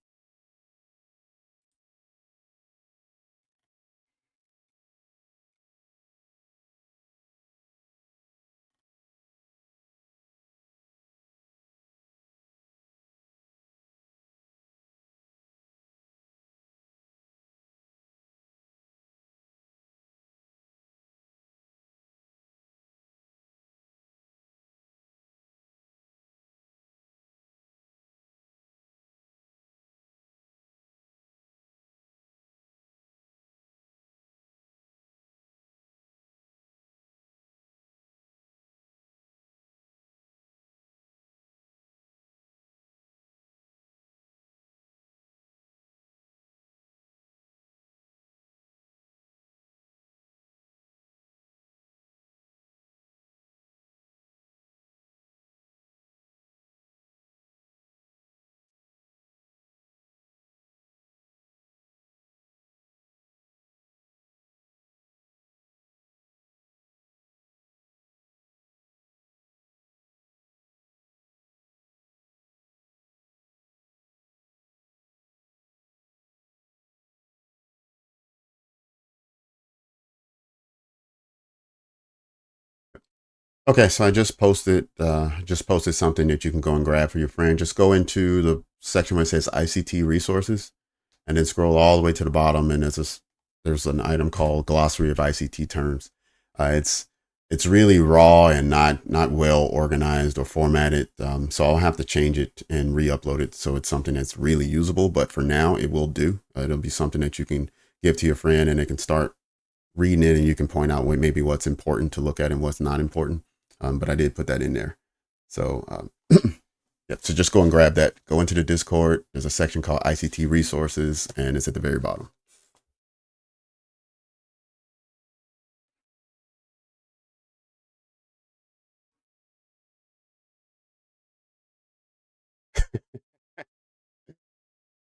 Okay, so I just posted something that you can go and grab for your friend. Just go into the section where it says ICT resources, and then scroll all the way to the bottom, and there's an item called glossary of ICT terms. It's really raw and not well organized or formatted, so I'll have to change it and re-upload it so it's something that's really usable. But for now, it will do. It'll be something that you can give to your friend, and they can start reading it, and you can point out maybe what's important to look at and what's not important. But I did put that in there. So yeah, so just go and grab that. Go into the Discord. There's a section called ICT resources, and it's at the very bottom.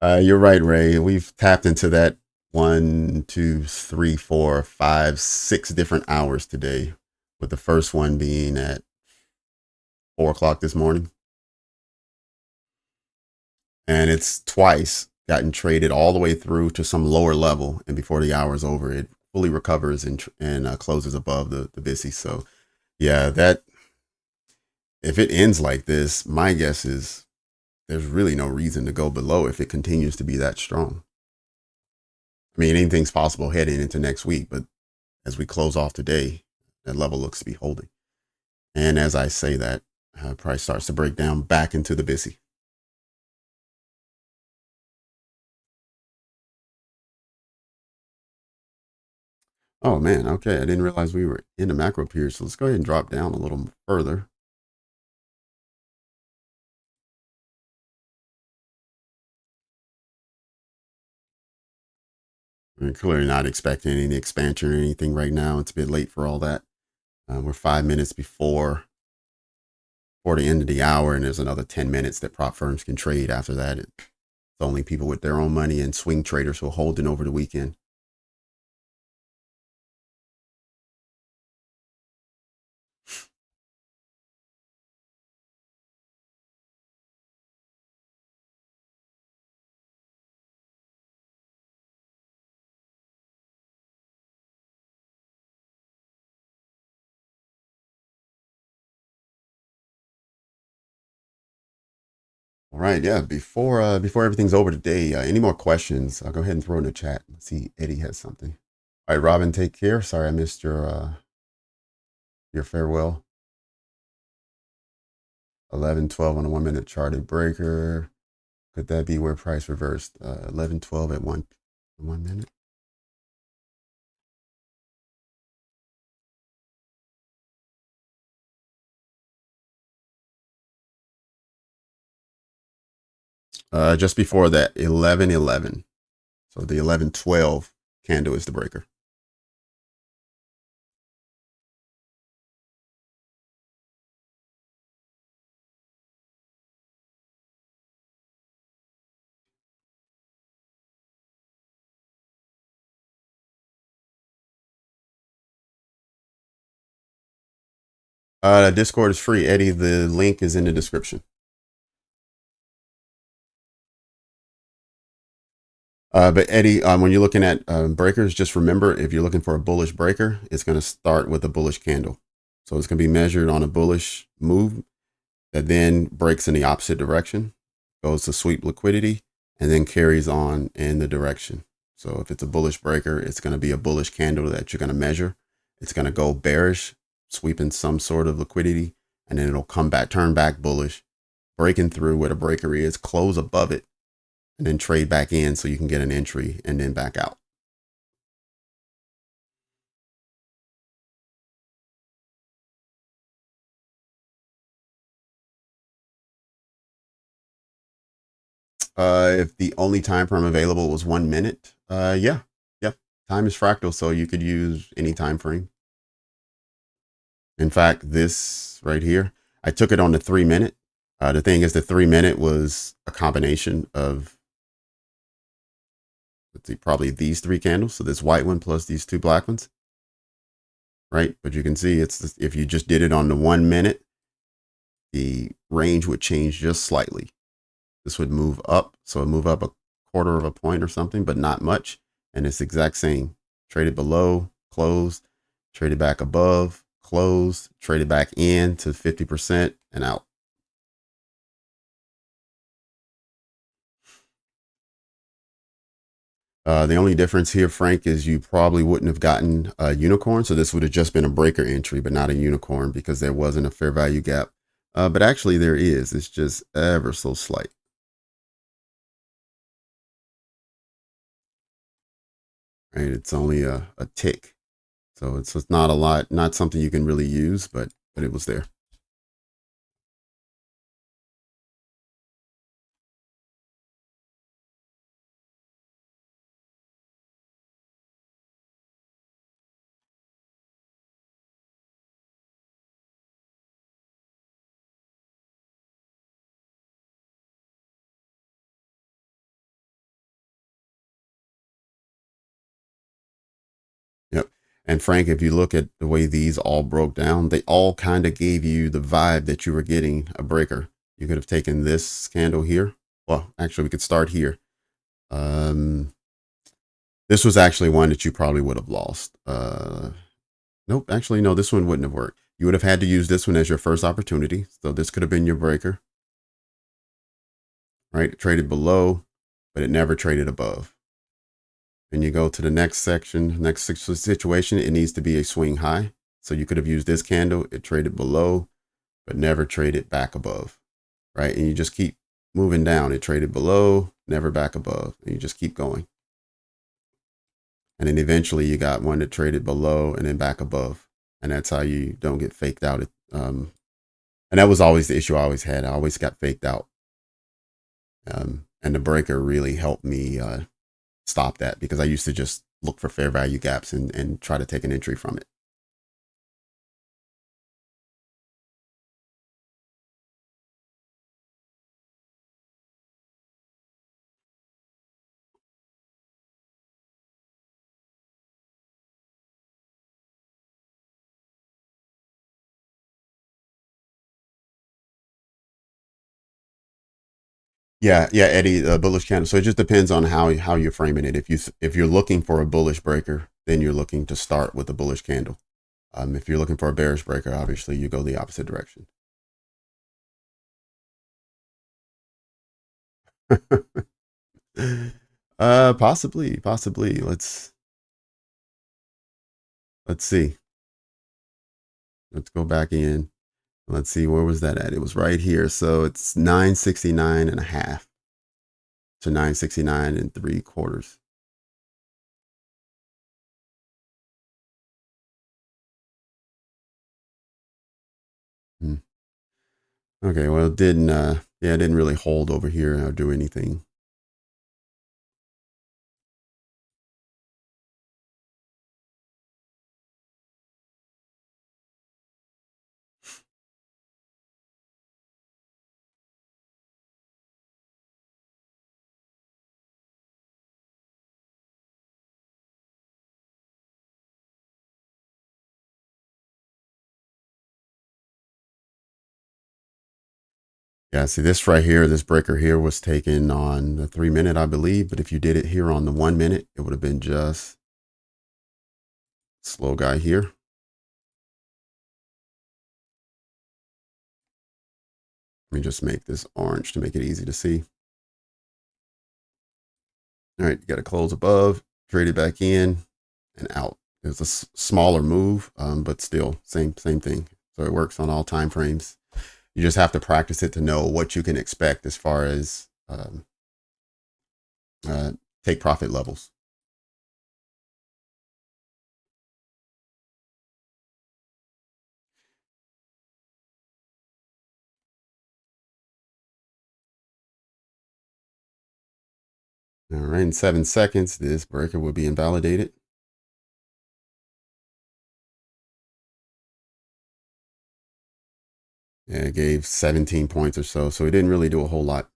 You're right, Ray. We've tapped into that 6 different hours today, with the first one being at 4 o'clock this morning. And it's twice gotten traded all the way through to some lower level. And before the hour is over, it fully recovers and closes above the BISI. So, yeah, that if it ends like this, my guess is there's really no reason to go below if it continues to be that strong. I mean, anything's possible heading into next week, but as we close off today, that level looks to be holding. And as I say that, price starts to break down back into the BISI. Oh man, okay. I didn't realize we were in the macro period. So let's go ahead and drop down a little further. We're clearly not expecting any expansion or anything right now. It's a bit late for all that. We're 5 minutes before the end of the hour, and there's another 10 minutes that prop firms can trade after that. It's only people with their own money and swing traders who are holding over the weekend. All right, yeah. Before everything's over today, any more questions? I'll go ahead and throw in the chat. Let's see, Eddie has something. All right, Robin, take care. Sorry I missed your farewell. 11:12 on a 1 minute charted breaker. Could that be where price reversed? 11:12 at 1 minute. Just before that, 11:11. So the 11:12 candle is the breaker. Discord is free, Eddie. The link is in the description. But Eddie, when you're looking at breakers, just remember, if you're looking for a bullish breaker, it's going to start with a bullish candle. So it's going to be measured on a bullish move that then breaks in the opposite direction, goes to sweep liquidity, and then carries on in the direction. So if it's a bullish breaker, it's going to be a bullish candle that you're going to measure. It's going to go bearish, sweeping some sort of liquidity, and then it'll come back, turn back bullish, breaking through where the breaker is, close above it, and then trade back in so you can get an entry and then back out. If the only time frame available was 1 minute, yeah. Time is fractal, so you could use any time frame. In fact, this right here, I took it on the 3 minute. The thing is, the 3 minute was a combination of, let's see, probably these 3 candles. So this white one plus these 2 black ones, right? But you can see it's, if you just did it on the 1 minute, the range would change just slightly. This would move up, so it move up a quarter of a point or something, but not much. And it's the exact same. Traded below, closed, traded back above, closed, traded back in to 50% and out. The only difference here, Frank, is you probably wouldn't have gotten a unicorn. So this would have just been a breaker entry, but not a unicorn because there wasn't a fair value gap. But actually there is. It's just ever so slight. Right? It's only a tick. So it's not a lot, not something you can really use, but it was there. Yep. And Frank, if you look at the way these all broke down, they all kind of gave you the vibe that you were getting a breaker. You could have taken this candle here. Well, actually, we could start here. This was actually one that you probably would have lost. Nope, actually, no, this one wouldn't have worked. You would have had to use this one as your first opportunity. So this could have been your breaker, right? It traded below, but it never traded above. And you go to the next section, next situation, it needs to be a swing high. So you could have used this candle. It traded below, but never traded back above, right? And you just keep moving down. It traded below, never back above. And you just keep going. And then eventually you got one that traded below and then back above. And that's how you don't get faked out. And that was always the issue I always had. I always got faked out. And the breaker really helped me stop that because I used to just look for fair value gaps and try to take an entry from it. Yeah, yeah, Eddie, bullish candle. So it just depends on how you're framing it. If you're looking for a bullish breaker, then you're looking to start with a bullish candle. If you're looking for a bearish breaker, obviously you go the opposite direction. Possibly. Let's see. Let's go back in. Let's see, where was that at? It was right here. So it's 969 and a half to 969 and 3/4. Hmm. Okay, well, it didn't, yeah, it didn't really hold over here or do anything. Yeah, see this right here, this breaker here was taken on the 3 minute, I believe. But if you did it here on the 1 minute, it would have been just slow guy here. Let me just make this orange to make it easy to see. All right, you got to close above, trade it back in and out. It's a smaller move, but still same thing. So it works on all time frames. You just have to practice it to know what you can expect as far as take profit levels. All right, in 7 seconds, this breaker will be invalidated. Yeah, it gave 17 points or so, so it didn't really do a whole lot.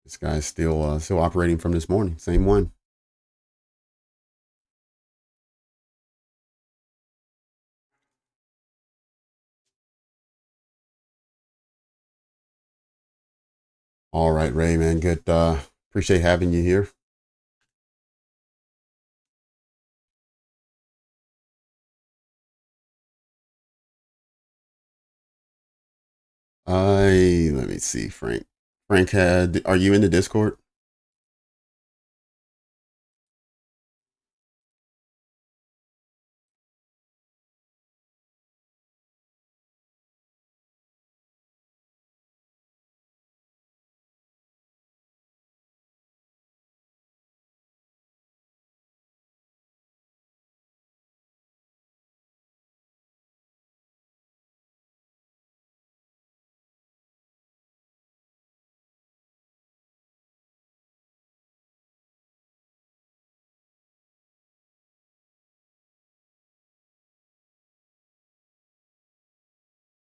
This guy's still operating from this morning, same one. All right, Ray, man, good. Appreciate having you here. Let me see, Frank. Frank, are you in the Discord?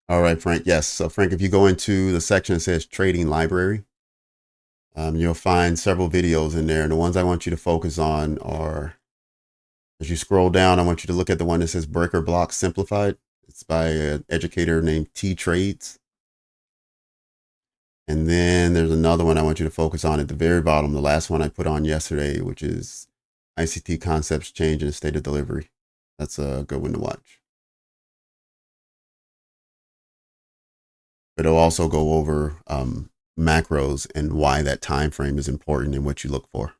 All right, Frank. Yes. So, Frank, if you go into the section that says Trading Library, you'll find several videos in there. And the ones I want you to focus on are, as you scroll down, I want you to look at the one that says Breaker Block Simplified. It's by an educator named T Trades. And then there's another one I want you to focus on at the very bottom, the last one I put on yesterday, which is ICT Concepts Change in State of Delivery. That's a good one to watch. But it'll also go over macros and why that time frame is important and what you look for.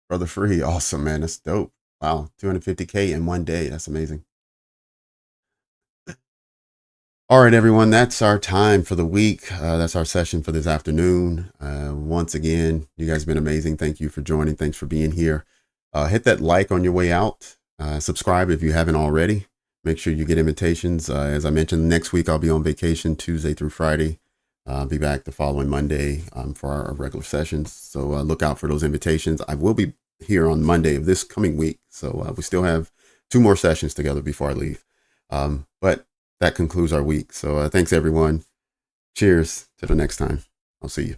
Brother Free, awesome, man. That's dope. Wow, 250K in one day. That's amazing. All right, everyone, that's our time for the week. That's our session for this afternoon. Once again, you guys have been amazing. Thank you for joining. Thanks for being here. Hit that like on your way out. Subscribe if you haven't already. Make sure you get invitations. As I mentioned, next week I'll be on vacation Tuesday through Friday. I'll be back the following Monday for our regular sessions. So look out for those invitations. I will be here on Monday of this coming week. So we still have 2 more sessions together before I leave. But that concludes our week. So thanks, everyone. Cheers to the next time. I'll see you.